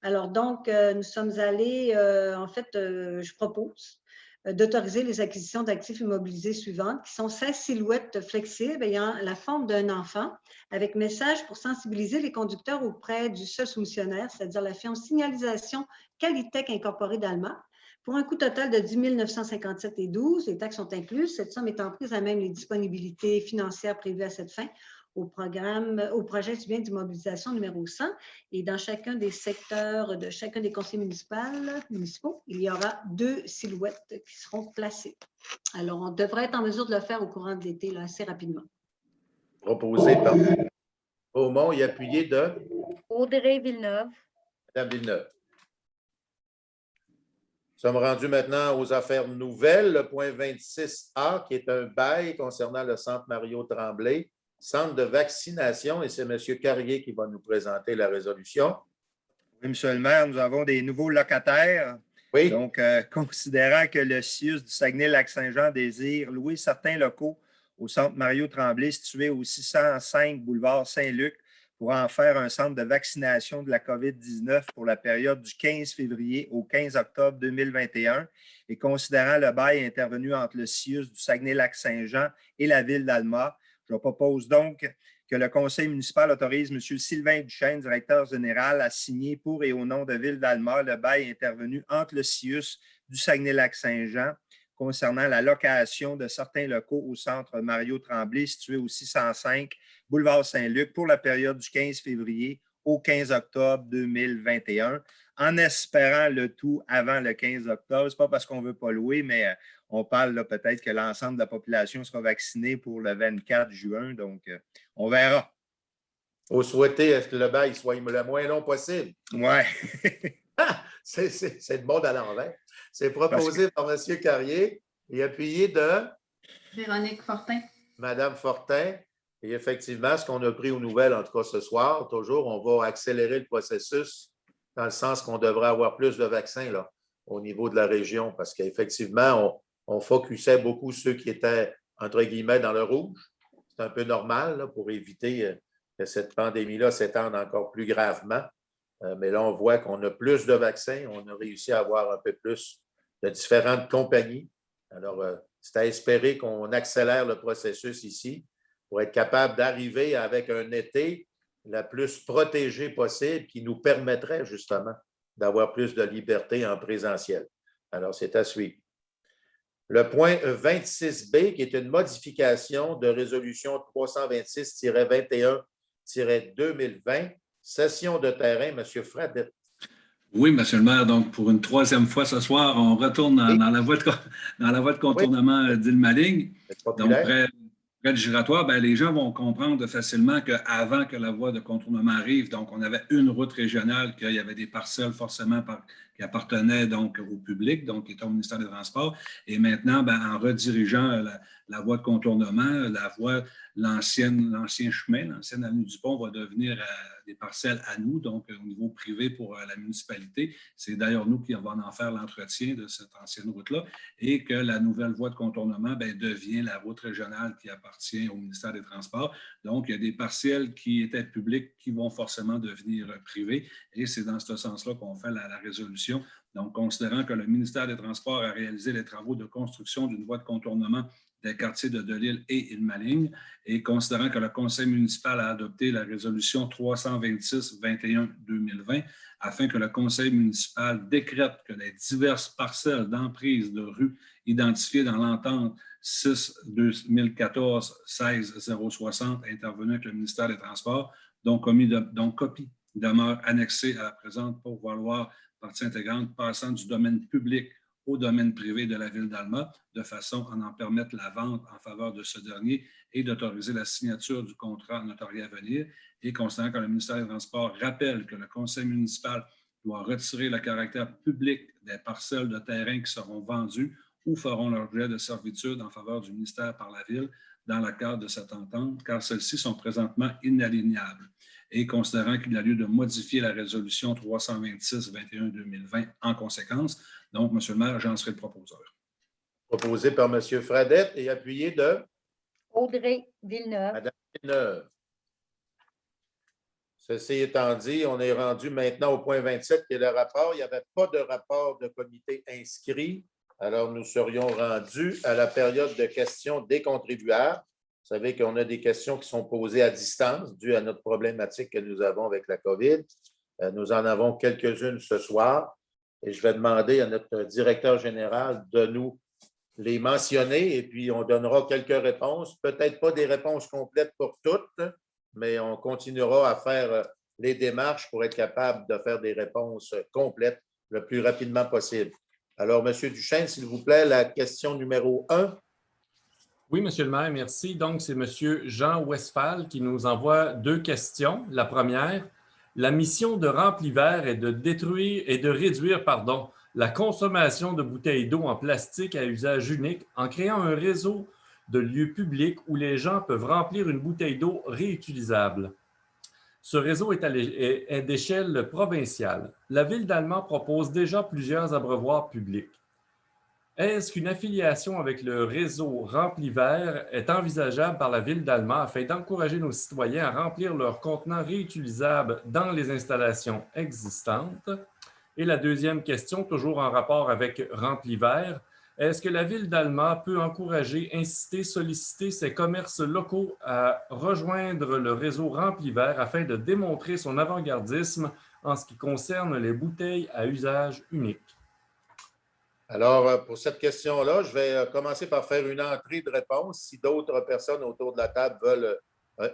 Alors, donc, nous sommes allés, je propose d'autoriser les acquisitions d'actifs immobilisés suivantes, qui sont 16 silhouettes flexibles ayant la forme d'un enfant, avec message pour sensibiliser les conducteurs auprès du seul soumissionnaire, c'est-à-dire la firme Signalisation Qualitech Incorporée d'Alma, pour un coût total de 10 957,12. Les taxes sont incluses. Cette somme étant prise à même les disponibilités financières prévues à cette fin au projet du bien d'immobilisation numéro 100. Et dans chacun des secteurs de chacun des conseils municipaux, il y aura 2 silhouettes qui seront placées. Alors, on devrait être en mesure de le faire au courant de l'été, là, assez rapidement. Proposé par Beaumont et appuyé de Audrey Villeneuve. Mme Villeneuve. Nous sommes rendus maintenant aux affaires nouvelles. Le point 26A, qui est un bail concernant le centre Mario Tremblay, centre de vaccination, et c'est M. Carrier qui va nous présenter la résolution. Oui, M. le maire, nous avons des nouveaux locataires. Oui. Donc, considérant que le CIUS du Saguenay-Lac-Saint-Jean désire louer certains locaux au centre Mario Tremblay, situé au 605 boulevard Saint-Luc, pour en faire un centre de vaccination de la COVID-19 pour la période du 15 février au 15 octobre 2021, et considérant le bail intervenu entre le CIUS du Saguenay-Lac-Saint-Jean et la ville d'Alma, je propose donc que le conseil municipal autorise M. Sylvain Duchesne, directeur général, à signer pour et au nom de Ville d'Alma le bail intervenu entre le CIUS du Saguenay-Lac-Saint-Jean concernant la location de certains locaux au centre Mario Tremblay, situé au 605 boulevard Saint-Luc, pour la période du 15 février au 15 octobre 2021, en espérant le tout avant le 15 octobre. Ce n'est pas parce qu'on ne veut pas louer, mais on parle là, peut-être que l'ensemble de la population sera vaccinée pour le 24 juin. Donc, on verra. Vous souhaitez que le bail soit le moins long possible. Oui. C'est le monde à l'envers. C'est proposé par M. Carrier et appuyé de Véronique Fortin. Mme Fortin. Et effectivement, ce qu'on a pris aux nouvelles, en tout cas ce soir, toujours, on va accélérer le processus dans le sens qu'on devrait avoir plus de vaccins là, au niveau de la région, parce qu'effectivement, on focusait beaucoup ceux qui étaient, entre guillemets, dans le rouge. C'est un peu normal là, pour éviter que cette pandémie-là s'étende encore plus gravement. Mais là, on voit qu'on a plus de vaccins. On a réussi à avoir un peu plus de différentes compagnies. Alors, c'est à espérer qu'on accélère le processus ici pour être capable d'arriver avec un été la plus protégée possible qui nous permettrait justement d'avoir plus de liberté en présentiel. Alors, c'est à suivre. Le point 26B, qui est une modification de résolution 326-21-2020, session de terrain, M. Fradette. Oui, M. le maire. Donc, pour une troisième fois ce soir, on retourne dans la voie de contournement d'Île-Maligne. Donc, près du giratoire, bien, les gens vont comprendre facilement qu'avant que la voie de contournement arrive, donc on avait une route régionale, qu'il y avait des parcelles forcément qui appartenait donc au public, donc qui était au ministère des Transports. Et maintenant, en redirigeant la voie de contournement, l'ancien chemin, l'ancienne avenue Dupont va devenir des parcelles à nous, donc au niveau privé pour la municipalité. C'est d'ailleurs nous qui allons en faire l'entretien de cette ancienne route-là et que la nouvelle voie de contournement devient la route régionale qui appartient au ministère des Transports. Donc, il y a des parcelles qui étaient publiques qui vont forcément devenir privées et c'est dans ce sens-là qu'on fait la résolution. Donc, considérant que le ministère des Transports a réalisé les travaux de construction d'une voie de contournement des quartiers de Delisle et Île-Maligne et considérant que le conseil municipal a adopté la résolution 326-21-2020 afin que le conseil municipal décrète que les diverses parcelles d'emprise de rue identifiées dans l'entente 6-2014-16-060 intervenue avec le ministère des Transports, donc copie demeure annexée à la présente pour valoir partie intégrante passant du domaine public au domaine privé de la Ville d'Alma, de façon à en permettre la vente en faveur de ce dernier et d'autoriser la signature du contrat notarié à venir. Et considérant que le ministère des Transports rappelle que le conseil municipal doit retirer le caractère public des parcelles de terrain qui seront vendues ou feront l'objet de servitude en faveur du ministère par la Ville dans le cadre de cette entente, car celles-ci sont présentement inalignables. Et considérant qu'il y a lieu de modifier la résolution 326-21-2020 en conséquence, donc, M. le maire, j'en serai le proposeur. Proposé par M. Fradette et appuyé de Audrey Villeneuve. Mme Villeneuve. Ceci étant dit, on est rendu maintenant au point 27 qui est le rapport. Il n'y avait pas de rapport de comité inscrit. Alors, nous serions rendus à la période de questions des contribuables. Vous savez qu'on a des questions qui sont posées à distance dues à notre problématique que nous avons avec la COVID. Nous en avons quelques-unes ce soir. Et je vais demander à notre directeur général de nous les mentionner et puis on donnera quelques réponses. Peut-être pas des réponses complètes pour toutes, mais on continuera à faire les démarches pour être capable de faire des réponses complètes le plus rapidement possible. Alors, M. Duchesne, s'il vous plaît, la question numéro 1. Oui, M. le maire, merci. Donc, c'est M. Jean Westphal qui nous envoie 2 questions. La première, la mission de Rempli-Vert est de réduire la consommation de bouteilles d'eau en plastique à usage unique en créant un réseau de lieux publics où les gens peuvent remplir une bouteille d'eau réutilisable. Ce réseau est d'échelle provinciale. La Ville d'Alma propose déjà plusieurs abreuvoirs publics. Est-ce qu'une affiliation avec le réseau Rempli-Vert est envisageable par la Ville d'Alma afin d'encourager nos citoyens à remplir leurs contenants réutilisables dans les installations existantes? Et la deuxième question, toujours en rapport avec Rempli-Vert, est-ce que la Ville d'Alma peut encourager, inciter, solliciter ses commerces locaux à rejoindre le réseau Rempli-Vert afin de démontrer son avant-gardisme en ce qui concerne les bouteilles à usage unique? Alors, pour cette question-là, je vais commencer par faire une entrée de réponse. Si d'autres personnes autour de la table veulent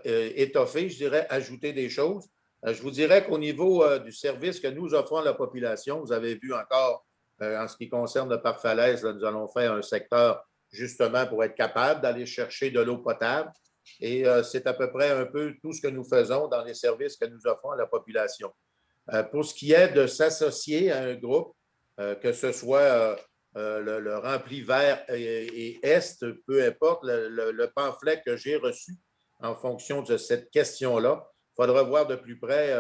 étoffer, je dirais ajouter des choses. Je vous dirais qu'au niveau du service que nous offrons à la population, vous avez vu encore, en ce qui concerne le parc Falaise, là, nous allons faire un secteur justement pour être capable d'aller chercher de l'eau potable. Et c'est à peu près un peu tout ce que nous faisons dans les services que nous offrons à la population. Pour ce qui est de s'associer à un groupe, que ce soit le Rempli-Vert et Est, peu importe, le pamphlet que j'ai reçu en fonction de cette question-là, il faudra voir de plus près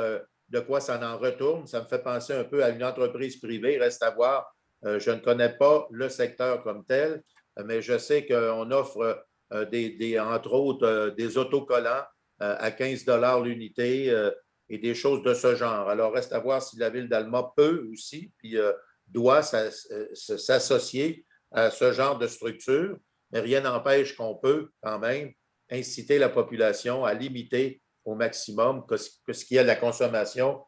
de quoi ça en retourne. Ça me fait penser un peu à une entreprise privée, reste à voir. Je ne connais pas le secteur comme tel, mais je sais qu'on offre entre autres des autocollants à 15 $ l'unité et des choses de ce genre. Alors, reste à voir si la Ville d'Alma peut aussi, puis doit s'associer à ce genre de structure, mais rien n'empêche qu'on peut quand même inciter la population à limiter au maximum ce qui est la consommation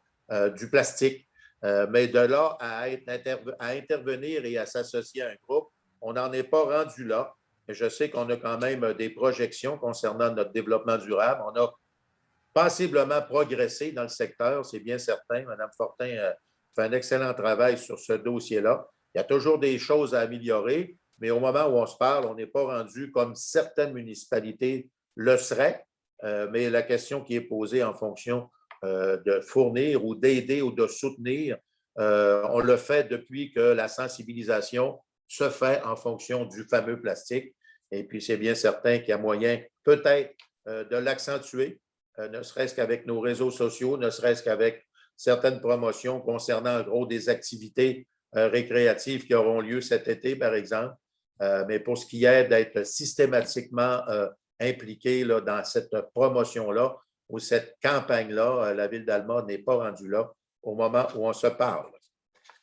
du plastique. Mais de là à intervenir et à s'associer à un groupe, on n'en est pas rendu là. Et je sais qu'on a quand même des projections concernant notre développement durable. On a passablement progressé dans le secteur, c'est bien certain. Mme Fortin fait un excellent travail sur ce dossier-là. Il y a toujours des choses à améliorer, mais au moment où on se parle, on n'est pas rendu comme certaines municipalités le seraient. Mais la question qui est posée en fonction de fournir ou d'aider ou de soutenir On le fait depuis que la sensibilisation se fait en fonction du fameux plastique. Et puis, c'est bien certain qu'il y a moyen peut-être de l'accentuer, ne serait-ce qu'avec nos réseaux sociaux, ne serait-ce qu'avec certaines promotions concernant, en gros, des activités récréatives qui auront lieu cet été, par exemple. Mais pour ce qui est d'être systématiquement impliqué là, dans cette promotion-là ou cette campagne-là, la Ville d'Alma n'est pas rendue là au moment où on se parle.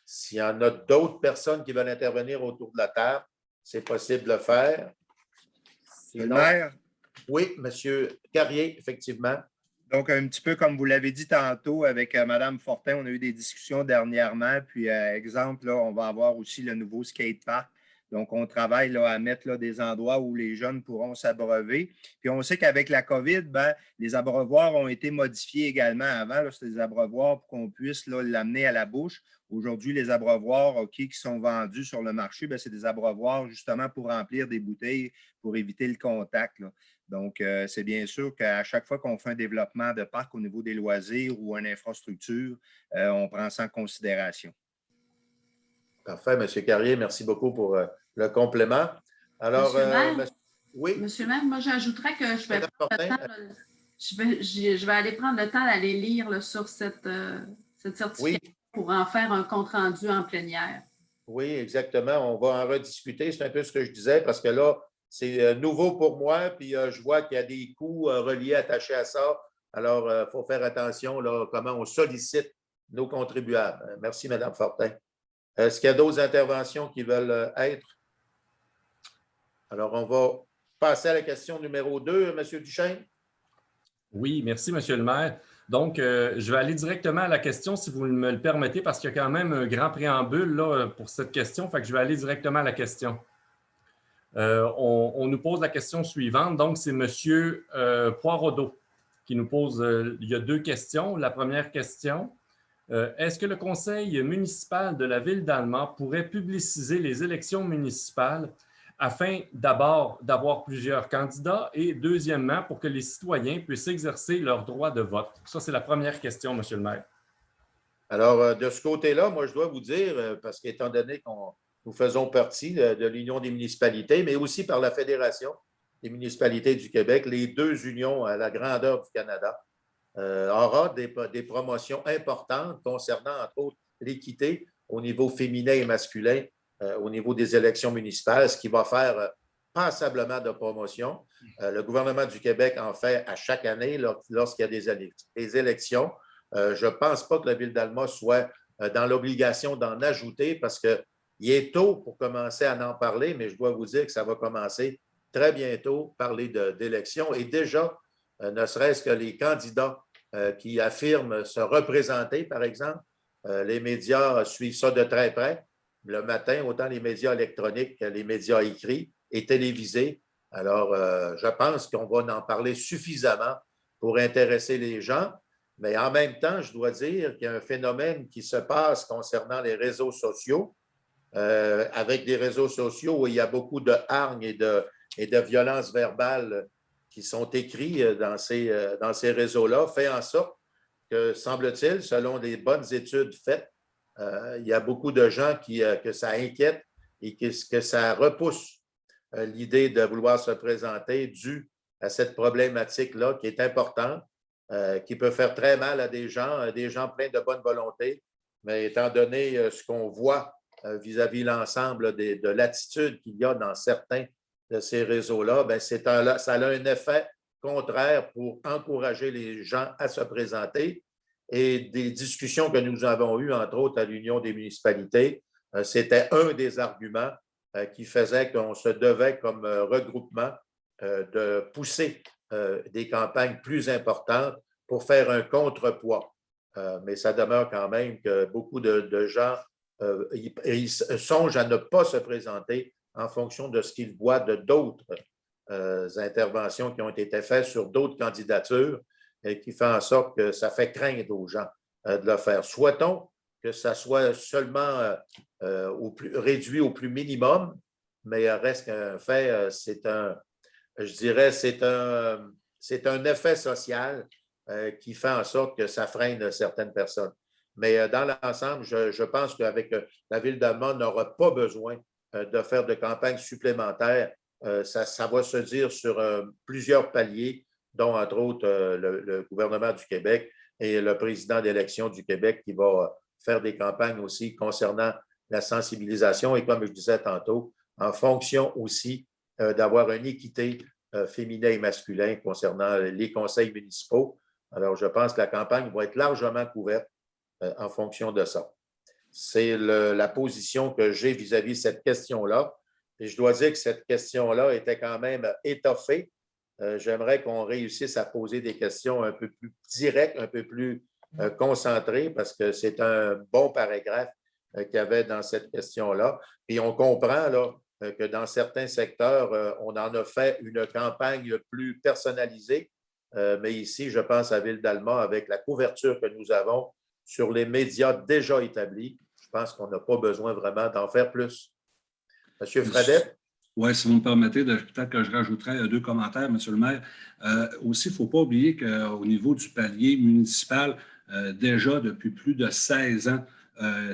S'il y en a d'autres personnes qui veulent intervenir autour de la table, c'est possible de le faire. Monsieur le maire? Oui, M. Carrier, effectivement. Donc, un petit peu comme vous l'avez dit tantôt avec Mme Fortin, on a eu des discussions dernièrement. Puis, exemple, là, on va avoir aussi le nouveau skatepark. Donc, on travaille là, à mettre là, des endroits où les jeunes pourront s'abreuver. Puis, on sait qu'avec la COVID, les abreuvoirs ont été modifiés également. Avant, c'était des abreuvoirs pour qu'on puisse l'amener à la bouche. Aujourd'hui, les abreuvoirs qui sont vendus sur le marché, c'est des abreuvoirs justement pour remplir des bouteilles, pour éviter le contact, là. Donc, c'est bien sûr qu'à chaque fois qu'on fait un développement de parc au niveau des loisirs ou une infrastructure, on prend ça en considération. Parfait, M. Carrier. Merci beaucoup pour le complément. Alors, Monsieur le maire, oui. Monsieur le maire, moi, j'ajouterais que je vais prendre le temps, je vais aller prendre le temps d'aller lire là, sur cette certification pour en faire un compte-rendu en plénière. Oui, exactement. On va en rediscuter. C'est un peu ce que je disais parce que là, c'est nouveau pour moi, puis je vois qu'il y a des coûts reliés, attachés à ça. Alors, il faut faire attention là, comment on sollicite nos contribuables. Merci, Mme Fortin. Est-ce qu'il y a d'autres interventions qui veulent être? Alors, on va passer à la question numéro 2, M. Duchesne. Oui, merci, M. le maire. Donc, je vais aller directement à la question, si vous me le permettez, parce qu'il y a quand même un grand préambule là, pour cette question. Fait que je vais aller directement à la question. On nous pose la question suivante. Donc, c'est M. Poirodeau qui nous pose, il y a 2 questions. La première question, est-ce que le conseil municipal de la Ville d'Alma pourrait publiciser les élections municipales afin d'abord d'avoir plusieurs candidats et deuxièmement, pour que les citoyens puissent exercer leur droit de vote? Ça, c'est la première question, M. le maire. Alors, de ce côté-là, moi, je dois vous dire, parce qu'étant donné qu'on nous faisons partie de l'Union des municipalités, mais aussi par la Fédération des municipalités du Québec, les 2 unions à la grandeur du Canada, aura des promotions importantes concernant, entre autres, l'équité au niveau féminin et masculin au niveau des élections municipales, ce qui va faire passablement de promotion. Le gouvernement du Québec en fait à chaque année lorsqu'il y a des élections. Je ne pense pas que la Ville d'Alma soit dans l'obligation d'en ajouter parce qu'il est tôt pour commencer à en parler, mais je dois vous dire que ça va commencer très bientôt, parler d'élections. Et déjà, ne serait-ce que les candidats qui affirment se représenter, par exemple, les médias suivent ça de très près. Le matin, autant les médias électroniques que les médias écrits et télévisés. Alors, je pense qu'on va en parler suffisamment pour intéresser les gens. Mais en même temps, je dois dire qu'il y a un phénomène qui se passe concernant les réseaux sociaux, avec des réseaux sociaux où il y a beaucoup de hargne et de violences verbales qui sont écrits dans ces réseaux-là, fait en sorte que, semble-t-il, selon les bonnes études faites, il y a beaucoup de gens que ça inquiète et que ça repousse l'idée de vouloir se présenter dû à cette problématique-là qui est importante, qui peut faire très mal à des gens pleins de bonne volonté, mais étant donné ce qu'on voit vis-à-vis l'ensemble de l'attitude qu'il y a dans certains de ces réseaux-là, bien, ça a un effet contraire pour encourager les gens à se présenter. Et des discussions que nous avons eues, entre autres, à l'Union des municipalités, c'était un des arguments qui faisait qu'on se devait, comme regroupement, de pousser des campagnes plus importantes pour faire un contrepoids. Mais ça demeure quand même que beaucoup de gens ils songent à ne pas se présenter en fonction de ce qu'ils voient de d'autres interventions qui ont été faites sur d'autres candidatures et qui fait en sorte que ça fait craindre aux gens de le faire. Souhaitons que ça soit seulement réduit au plus minimum, mais reste qu'un fait, je dirais, c'est un effet social qui fait en sorte que ça freine certaines personnes. Mais dans l'ensemble, je pense qu'avec la Ville d'Alma, on n'aura pas besoin de faire de campagne supplémentaire. Ça va se dire sur plusieurs paliers, dont entre autres le gouvernement du Québec et le président d'élection du Québec qui va faire des campagnes aussi concernant la sensibilisation et, comme je disais tantôt, en fonction aussi d'avoir une équité féminin et masculin concernant les conseils municipaux. Alors, je pense que la campagne va être largement couverte en fonction de ça. C'est la position que j'ai vis-à-vis de cette question-là. Et je dois dire que cette question-là était quand même étoffée. J'aimerais qu'on réussisse à poser des questions un peu plus directes, un peu plus concentrées, parce que c'est un bon paragraphe qu'il y avait dans cette question-là. Et on comprend là, que dans certains secteurs, on en a fait une campagne plus personnalisée. Mais ici, je pense à Ville d'Alma, avec la couverture que nous avons sur les médias déjà établis, je pense qu'on n'a pas besoin vraiment d'en faire plus. Monsieur Fradette? Oui, si vous me permettez, peut-être que je rajouterais 2 commentaires, Monsieur le maire. Aussi, il ne faut pas oublier qu'au niveau du palier municipal, déjà depuis plus de 16 ans,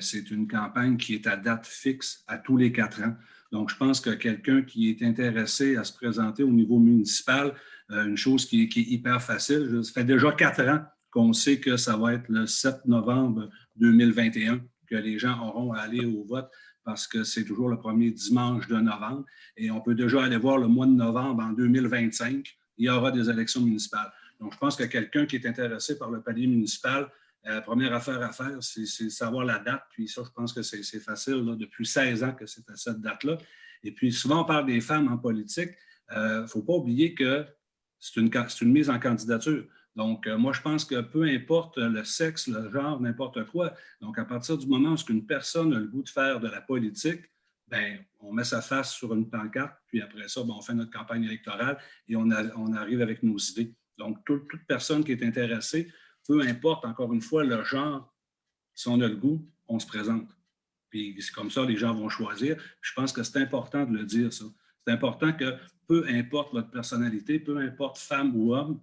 c'est une campagne qui est à date fixe à tous les 4 ans. Donc, je pense que quelqu'un qui est intéressé à se présenter au niveau municipal, une chose qui est hyper facile, ça fait déjà 4 ans qu'on sait que ça va être le 7 novembre 2021 que les gens auront à aller au vote parce que c'est toujours le premier dimanche de novembre. Et on peut déjà aller voir le mois de novembre en 2025, il y aura des élections municipales. Donc, je pense que quelqu'un qui est intéressé par le palier municipal, la première affaire à faire, c'est savoir la date. Puis ça, je pense que c'est facile, là, depuis 16 ans que c'est à cette date-là. Et puis, souvent, on parle des femmes en politique. Il ne faut pas oublier que c'est une mise en candidature. Donc, moi, je pense que peu importe le sexe, le genre, n'importe quoi. Donc, à partir du moment où une personne a le goût de faire de la politique, bien, on met sa face sur une pancarte, puis après ça, bien, on fait notre campagne électorale et on arrive avec nos idées. Donc, toute personne qui est intéressée, peu importe, encore une fois, le genre, si on a le goût, on se présente. Puis c'est comme ça, les gens vont choisir. Je pense que c'est important de le dire, ça. C'est important que peu importe votre personnalité, peu importe femme ou homme,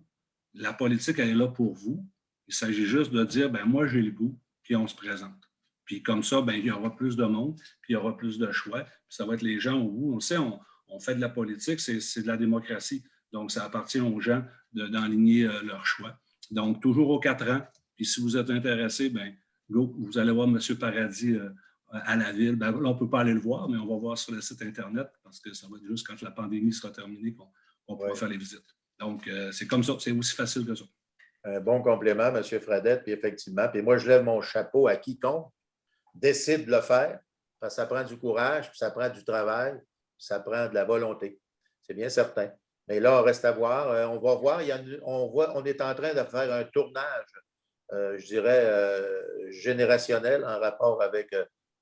la politique, elle est là pour vous. Il s'agit juste de dire, ben moi, j'ai le goût, puis on se présente. Puis comme ça, ben il y aura plus de monde, puis il y aura plus de choix. Puis ça va être les gens au bout. On sait, on fait de la politique, c'est de la démocratie. Donc, ça appartient aux gens d'enligner leur choix. Donc, toujours aux 4 ans. Puis si vous êtes intéressé, ben go, vous allez voir M. Paradis à la ville. Ben, là, on ne peut pas aller le voir, mais on va voir sur le site Internet parce que ça va être juste quand la pandémie sera terminée qu'on pourra faire les visites. Donc, c'est comme ça. C'est aussi facile que ça. Un bon complément, M. Fradette, puis effectivement. Puis moi, je lève mon chapeau à quiconque décide de le faire, parce que ça prend du courage, puis ça prend du travail, puis ça prend de la volonté. C'est bien certain. Mais là, on reste à voir. On va voir. On est en train de faire un tournage, je dirais, générationnel en rapport avec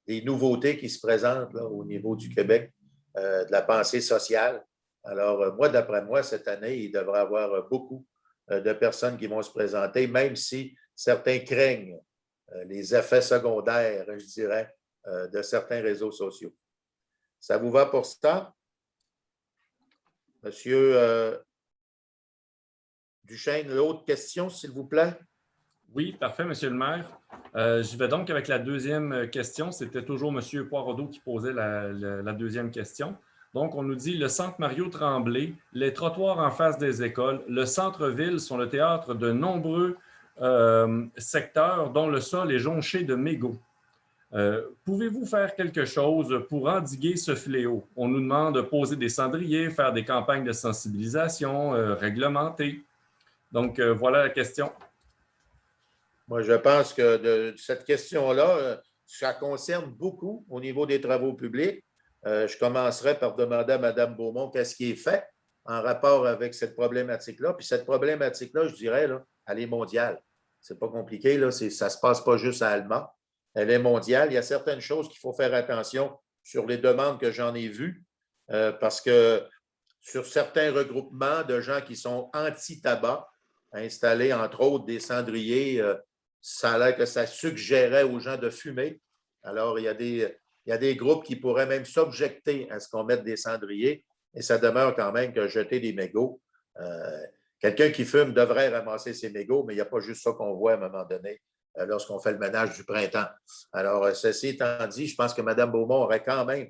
des nouveautés qui se présentent là, au niveau du Québec, de la pensée sociale. Alors, moi, d'après moi, cette année, il devrait y avoir beaucoup de personnes qui vont se présenter, même si certains craignent les effets secondaires, je dirais, de certains réseaux sociaux. Ça vous va pour ça? Monsieur Duchesne, l'autre question, s'il vous plaît? Oui, parfait, Monsieur le maire. Je vais donc avec la deuxième question. C'était toujours M. Poireau qui posait la deuxième question. Donc, on nous dit le centre Mario-Tremblay, les trottoirs en face des écoles, le centre-ville sont le théâtre de nombreux secteurs dont le sol est jonché de mégots. Pouvez-vous faire quelque chose pour endiguer ce fléau? On nous demande de poser des cendriers, faire des campagnes de sensibilisation, réglementer. Donc, voilà la question. Moi, je pense que cette question-là, ça concerne beaucoup au niveau des travaux publics. Je commencerai par demander à Mme Beaumont qu'est-ce qui est fait en rapport avec cette problématique-là. Puis cette problématique-là, je dirais, là, elle est mondiale. C'est pas compliqué, là. Ça ne se passe pas juste à Alma. Elle est mondiale. Il y a certaines choses qu'il faut faire attention sur les demandes que j'en ai vues, parce que sur certains regroupements de gens qui sont anti-tabac, installer, entre autres, des cendriers, ça a l'air que ça suggérait aux gens de fumer. Alors, il y a des groupes qui pourraient même s'objecter à ce qu'on mette des cendriers, et ça demeure quand même que jeter des mégots. Quelqu'un qui fume devrait ramasser ses mégots, mais il n'y a pas juste ça qu'on voit à un moment donné lorsqu'on fait le ménage du printemps. Alors, ceci étant dit, je pense que Mme Beaumont aurait quand même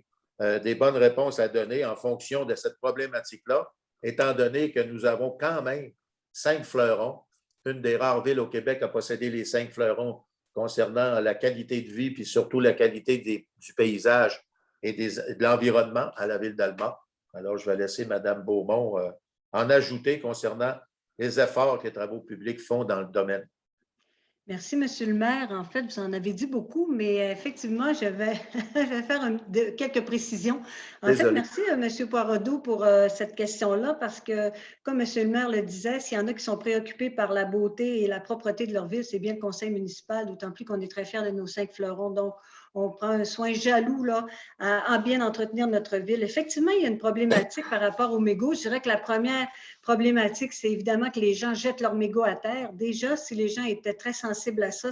des bonnes réponses à donner en fonction de cette problématique-là, étant donné que nous avons quand même 5 fleurons, une des rares villes au Québec à posséder les 5 fleurons concernant la qualité de vie, puis surtout la qualité du paysage et de l'environnement à la ville d'Alma. Alors, je vais laisser Mme Beaumont en ajouter concernant les efforts que les travaux publics font dans le domaine. Merci, Monsieur le maire. En fait, vous en avez dit beaucoup, mais effectivement, je vais faire quelques précisions. En fait, merci, Monsieur Poireau, pour cette question-là, parce que, comme Monsieur le maire le disait, s'il y en a qui sont préoccupés par la beauté et la propreté de leur ville, c'est bien le conseil municipal, d'autant plus qu'on est très fiers de nos 5 fleurons. Donc, on prend un soin jaloux là, à bien entretenir notre ville. Effectivement, il y a une problématique par rapport aux mégots. Je dirais que la première problématique, c'est évidemment que les gens jettent leurs mégots à terre. Déjà, si les gens étaient très sensibles à ça,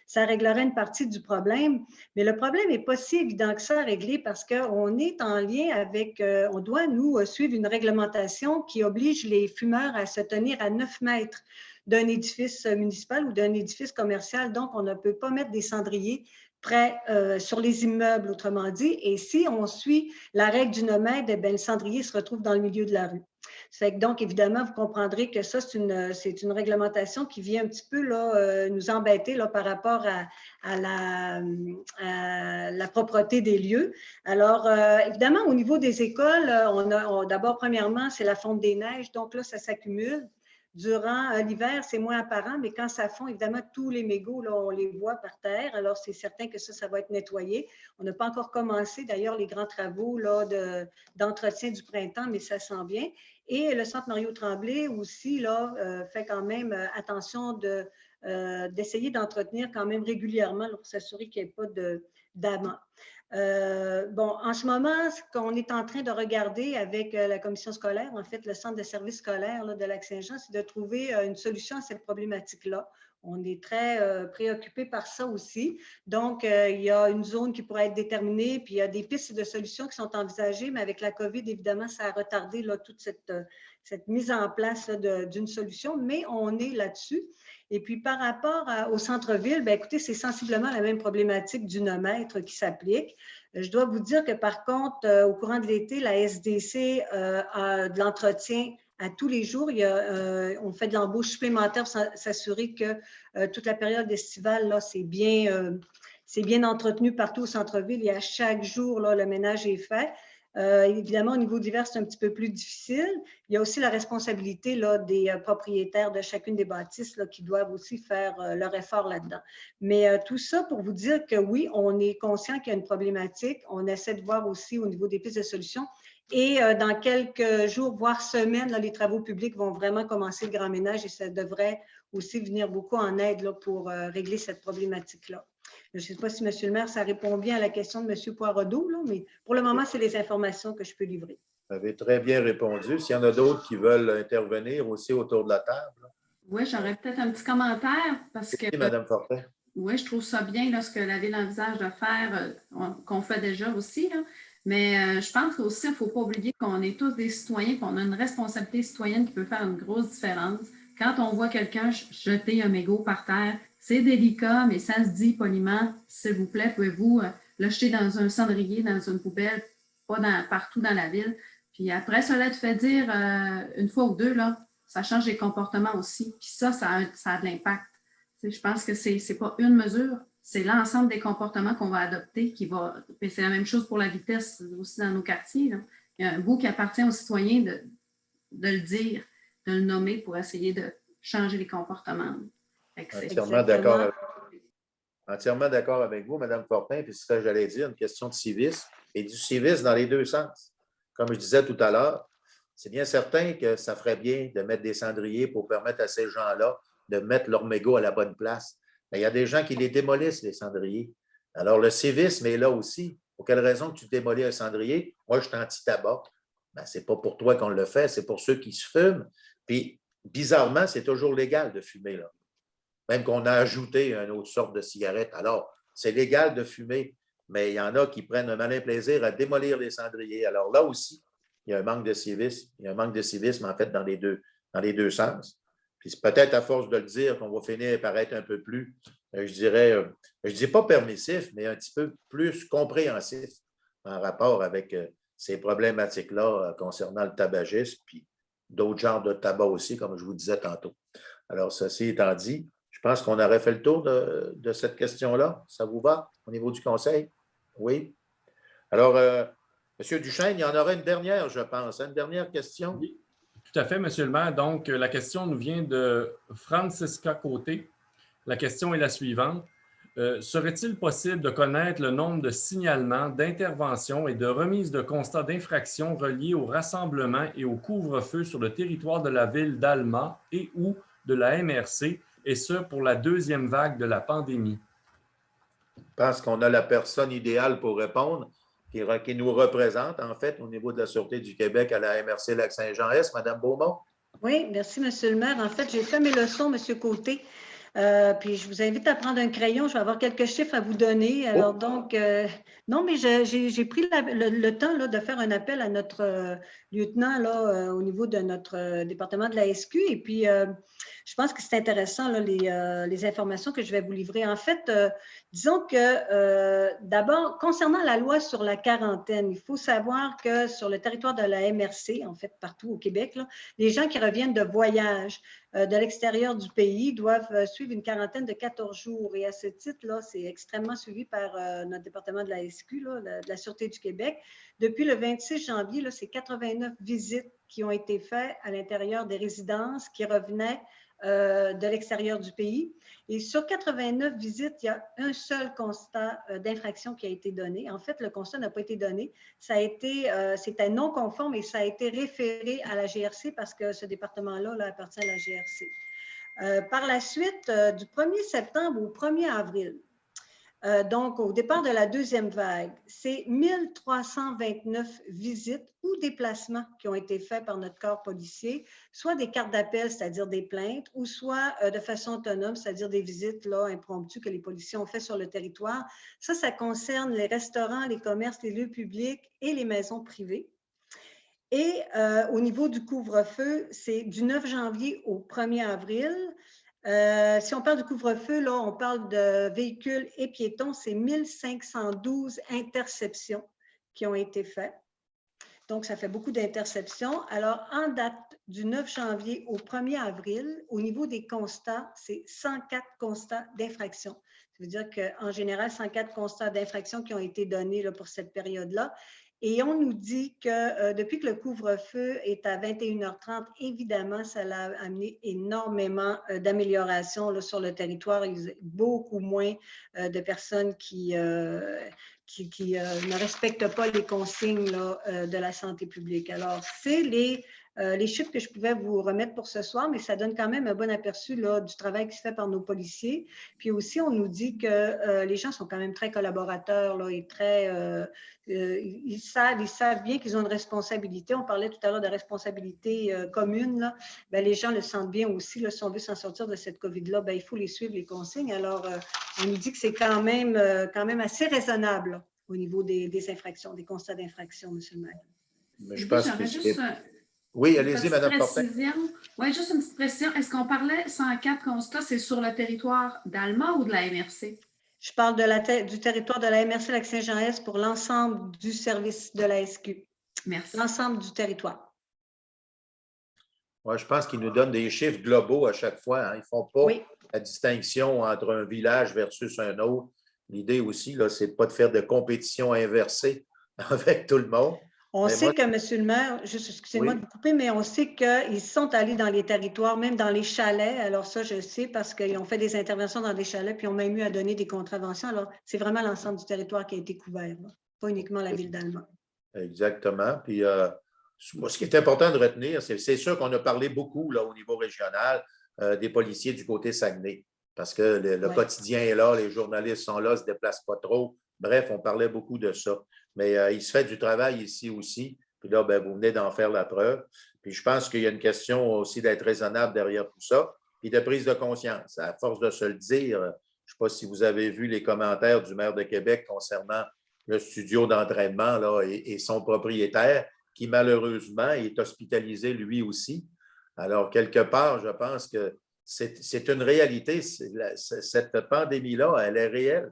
ça réglerait une partie du problème. Mais le problème n'est pas si évident que ça à régler parce qu'on est en lien avec, on doit, nous, suivre une réglementation qui oblige les fumeurs à se tenir à 9 mètres d'un édifice municipal ou d'un édifice commercial. Donc, on ne peut pas mettre des cendriers près sur les immeubles, autrement dit. Et si on suit la règle du 9 mètres, le cendrier se retrouve dans le milieu de la rue. Donc, évidemment, vous comprendrez que ça, c'est une réglementation qui vient un petit peu là, nous embêter là, par rapport à la propreté des lieux. Alors, évidemment, au niveau des écoles, d'abord, premièrement, c'est la fonte des neiges. Donc là, ça s'accumule. Durant l'hiver, c'est moins apparent, mais quand ça fond, évidemment, tous les mégots, là, on les voit par terre. Alors, c'est certain que ça va être nettoyé. On n'a pas encore commencé, d'ailleurs, les grands travaux d'entretien du printemps, mais ça s'en vient. Et le Centre Mario Tremblay aussi là, fait quand même attention d'essayer d'entretenir quand même régulièrement pour s'assurer qu'il n'y ait pas d'amas. Bon, en ce moment, ce qu'on est en train de regarder avec la commission scolaire, en fait, le centre de services scolaires là, de Lac-Saint-Jean, c'est de trouver une solution à cette problématique-là. On est très préoccupé par ça aussi. Donc, il y a une zone qui pourrait être déterminée, puis il y a des pistes de solutions qui sont envisagées, mais avec la COVID, évidemment, ça a retardé là, toute cette mise en place d'une solution, mais on est là-dessus. Et puis, par rapport au centre-ville, bien, écoutez, c'est sensiblement la même problématique du 9 mètres qui s'applique. Je dois vous dire que, par contre, au courant de l'été, la SDC a de l'entretien à tous les jours. On fait de l'embauche supplémentaire pour s'assurer que toute la période estivale, là, c'est bien entretenu partout au centre-ville et à chaque jour, là, le ménage est fait. Évidemment, au niveau d'hiver, c'est un petit peu plus difficile. Il y a aussi la responsabilité là, des propriétaires de chacune des bâtisses là, qui doivent aussi faire leur effort là-dedans. Mais tout ça pour vous dire que oui, on est conscient qu'il y a une problématique. On essaie de voir aussi au niveau des pistes de solutions. Et dans quelques jours, voire semaines, là, les travaux publics vont vraiment commencer le grand ménage et ça devrait aussi venir beaucoup en aide là, pour régler cette problématique-là. Je ne sais pas si, M. le maire, ça répond bien à la question de M. Poireau, là, mais pour le moment, c'est les informations que je peux livrer. Vous avez très bien répondu. S'il y en a d'autres qui veulent intervenir aussi autour de la table. Oui, j'aurais peut-être un petit commentaire parce que… Mme Fortin. Oui, je trouve ça bien là, ce que la Ville envisage de faire, qu'on fait déjà aussi. Là. Mais je pense aussi qu'il ne faut pas oublier qu'on est tous des citoyens, qu'on a une responsabilité citoyenne qui peut faire une grosse différence. Quand on voit quelqu'un jeter un mégot par terre, c'est délicat, mais ça se dit poliment, s'il vous plaît, pouvez-vous le jeter dans un cendrier, dans une poubelle, pas partout dans la ville. Puis après, cela te fait dire une fois ou deux, là, ça change les comportements aussi. Puis ça a de l'impact. Je pense que ce n'est pas une mesure, c'est l'ensemble des comportements qu'on va adopter qui va. C'est la même chose pour la vitesse aussi dans nos quartiers. Là. Il y a un bout qui appartient aux citoyens de le dire, de le nommer pour essayer de changer les comportements. Entièrement d'accord avec vous, Mme Fortin, puis c'est ce que j'allais dire, une question de civisme et du civisme dans les deux sens. Comme je disais tout à l'heure, c'est bien certain que ça ferait bien de mettre des cendriers pour permettre à ces gens-là de mettre leur mégot à la bonne place. Mais il y a des gens qui les démolissent, les cendriers. Alors, le civisme est là aussi. Pour quelle raison que tu démolis un cendrier? Moi, je suis anti-tabac. Ben, ce n'est pas pour toi qu'on le fait, c'est pour ceux qui se fument. Puis, bizarrement, c'est toujours légal de fumer, là. Même qu'on a ajouté une autre sorte de cigarette. Alors, c'est légal de fumer, mais il y en a qui prennent un malin plaisir à démolir les cendriers. Alors là aussi, il y a un manque de civisme. Il y a un manque de civisme, en fait, dans les deux sens. Puis c'est peut-être à force de le dire qu'on va finir par être un peu plus je dirais, je ne dis pas permissif, mais un petit peu plus compréhensif en rapport avec ces problématiques-là concernant le tabagisme, puis d'autres genres de tabac aussi, comme je vous disais tantôt. Alors, ceci étant dit, je pense qu'on aurait fait le tour de cette question-là. Ça vous va au niveau du conseil? Oui. Alors, M. Duchesne, il y en aurait une dernière, je pense. Une dernière question? Oui, tout à fait, Monsieur le maire. Donc, la question nous vient de Francisca Côté. La question est la suivante. Serait-il possible de connaître le nombre de signalements, d'interventions et de remises de constats d'infractions reliés au rassemblement et au couvre-feu sur le territoire de la ville d'Alma et ou de la MRC, et ce pour la deuxième vague de la pandémie? Je pense qu'on a la personne idéale pour répondre, qui nous représente, en fait, au niveau de la Sûreté du Québec à la MRC Lac-Saint-Jean-Est, Mme Beaumont. Oui, merci, M. le maire. En fait, j'ai fait mes leçons, M. Côté. Puis je vous invite à prendre un crayon. Je vais avoir quelques chiffres à vous donner. Alors, donc, non, mais j'ai pris le temps là, de faire un appel à notre lieutenant là, au niveau de notre département de la SQ. Et puis, je pense que c'est intéressant, là, les informations que je vais vous livrer. En fait, disons que d'abord, concernant la loi sur la quarantaine, il faut savoir que sur le territoire de la MRC, en fait, partout au Québec, là, les gens qui reviennent de voyage de l'extérieur du pays doivent suivre une quarantaine de 14 jours. Et à ce titre-là, c'est extrêmement suivi par notre département de la SQ, là, de la Sûreté du Québec. Depuis le 26 janvier, c'est 89 visites qui ont été faites à l'intérieur des résidences qui revenaient de l'extérieur du pays. Et sur 89 visites, il y a un seul constat d'infraction qui a été donné. En fait, le constat n'a pas été donné. C'était non conforme et ça a été référé à la GRC parce que ce département-là là, appartient à la GRC. Par la suite, du 1er septembre au 1er avril, donc, au départ de la deuxième vague, c'est 1329 visites ou déplacements qui ont été faits par notre corps policier, soit des cartes d'appel, c'est-à-dire des plaintes, ou soit de façon autonome, c'est-à-dire des visites là, impromptues que les policiers ont fait sur le territoire. Ça concerne les restaurants, les commerces, les lieux publics et les maisons privées. Et au niveau du couvre-feu, c'est du 9 janvier au 1er avril. Si on parle du couvre-feu, là, on parle de véhicules et piétons, c'est 1512 interceptions qui ont été faites. Donc, ça fait beaucoup d'interceptions. Alors, en date du 9 janvier au 1er avril, au niveau des constats, c'est 104 constats d'infraction. Ça veut dire qu'en général, 104 constats d'infraction qui ont été donnés là, pour cette période-là. Et on nous dit que depuis que le couvre-feu est à 21h30, évidemment, ça a amené énormément d'améliorations sur le territoire. Il y a beaucoup moins de personnes qui ne respectent pas les consignes là, de la santé publique. Alors, c'est les chiffres que je pouvais vous remettre pour ce soir, mais ça donne quand même un bon aperçu là, du travail qui se fait par nos policiers. Puis aussi, on nous dit que les gens sont quand même très collaborateurs là, et très... ils savent bien qu'ils ont une responsabilité. On parlait tout à l'heure de responsabilité commune. Là. Bien, les gens le sentent bien aussi. Là, si on veut s'en sortir de cette COVID-là, bien, il faut les suivre, les consignes. Alors, on nous dit que c'est quand même assez raisonnable là, au niveau des infractions, des constats d'infraction, M. le maire. Mais je pense que oui, allez-y, Mme Fortin. Oui, juste une petite précision. Est-ce qu'on parlait 104 constats, c'est sur le territoire d'Alma ou de la MRC? Je parle du territoire de la MRC Lac-Saint-Jean-Est pour l'ensemble du service de la SQ. Merci. L'ensemble du territoire. Oui, je pense qu'ils nous donnent des chiffres globaux à chaque fois. Hein. Ils ne font pas la distinction entre un village versus un autre. L'idée aussi, ce n'est pas de faire de compétition inversée avec tout le monde. On sait que, M. le maire, juste excusez-moi de vous couper, mais on sait qu'ils sont allés dans les territoires, même dans les chalets. Alors ça, je sais parce qu'ils ont fait des interventions dans des chalets, puis ils ont même eu à donner des contraventions. Alors, c'est vraiment l'ensemble du territoire qui a été couvert, là. Pas uniquement la ville d'Alma. Exactement. Puis, ce qui est important de retenir, c'est sûr qu'on a parlé beaucoup là, au niveau régional des policiers du côté Saguenay, parce que le quotidien est là, les journalistes sont là, ne se déplacent pas trop. Bref, on parlait beaucoup de ça. Mais il se fait du travail ici aussi. Puis là, vous venez d'en faire la preuve. Puis je pense qu'il y a une question aussi d'être raisonnable derrière tout ça, puis de prise de conscience. À force de se le dire, je ne sais pas si vous avez vu les commentaires du maire de Québec concernant le studio d'entraînement là, et son propriétaire, qui malheureusement est hospitalisé lui aussi. Alors, quelque part, je pense que c'est une réalité. Cette pandémie-là, elle est réelle.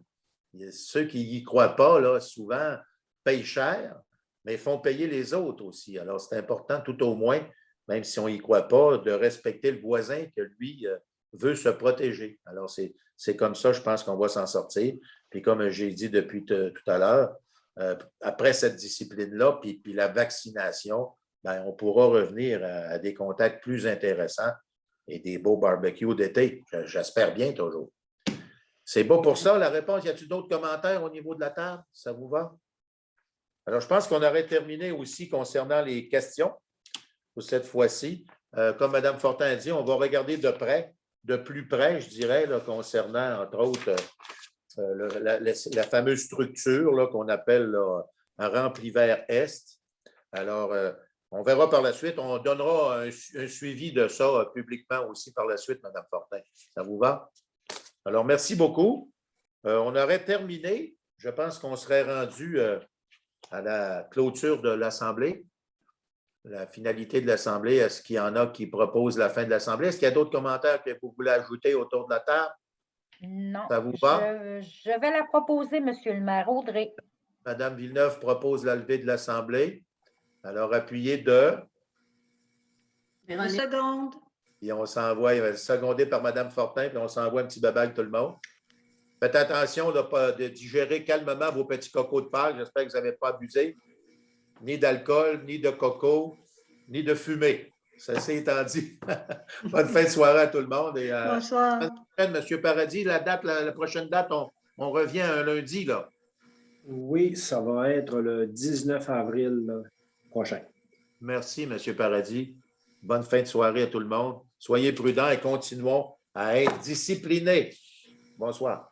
Ceux qui n'y croient pas, là, souvent, payent cher, mais font payer les autres aussi. Alors, c'est important, tout au moins, même si on n'y croit pas, de respecter le voisin que lui veut se protéger. Alors, c'est comme ça, je pense qu'on va s'en sortir. Puis comme j'ai dit depuis tout à l'heure, après cette discipline-là, puis la vaccination, ben, on pourra revenir à des contacts plus intéressants et des beaux barbecues d'été. J'espère bien toujours. C'est beau pour ça, la réponse. Y a-t-il d'autres commentaires au niveau de la table? Ça vous va? Alors, je pense qu'on aurait terminé aussi concernant les questions pour cette fois-ci. Comme Mme Fortin a dit, on va regarder de plus près, je dirais, là, concernant, entre autres, la fameuse structure qu'on appelle là, un rempli-vert Est. Alors, on verra par la suite. On donnera un suivi de ça publiquement aussi par la suite, Mme Fortin. Ça vous va? Alors, merci beaucoup. On aurait terminé. Je pense qu'on serait rendu à la clôture de l'Assemblée, la finalité de l'Assemblée. Est-ce qu'il y en a qui proposent la fin de l'Assemblée? Est-ce qu'il y a d'autres commentaires que vous voulez ajouter autour de la table? Non. Ça vous va? Je vais la proposer, Monsieur le maire. Audrey. Madame Villeneuve propose la levée de l'Assemblée. Alors, appuyez de... Une seconde. Et on s'envoie, secondé par Mme Fortin, puis on s'envoie un petit babal tout le monde. Faites attention de digérer calmement vos petits cocos de Pâques. J'espère que vous n'avez pas abusé. Ni d'alcool, ni de coco, ni de fumée. Ceci étant dit, bonne fin de soirée à tout le monde. Et, Bonsoir. M. Paradis, la prochaine date, on revient un lundi, là. Oui, ça va être le 19 avril prochain. Merci, M. Paradis. Bonne fin de soirée à tout le monde. Soyez prudents et continuons à être disciplinés. Bonsoir.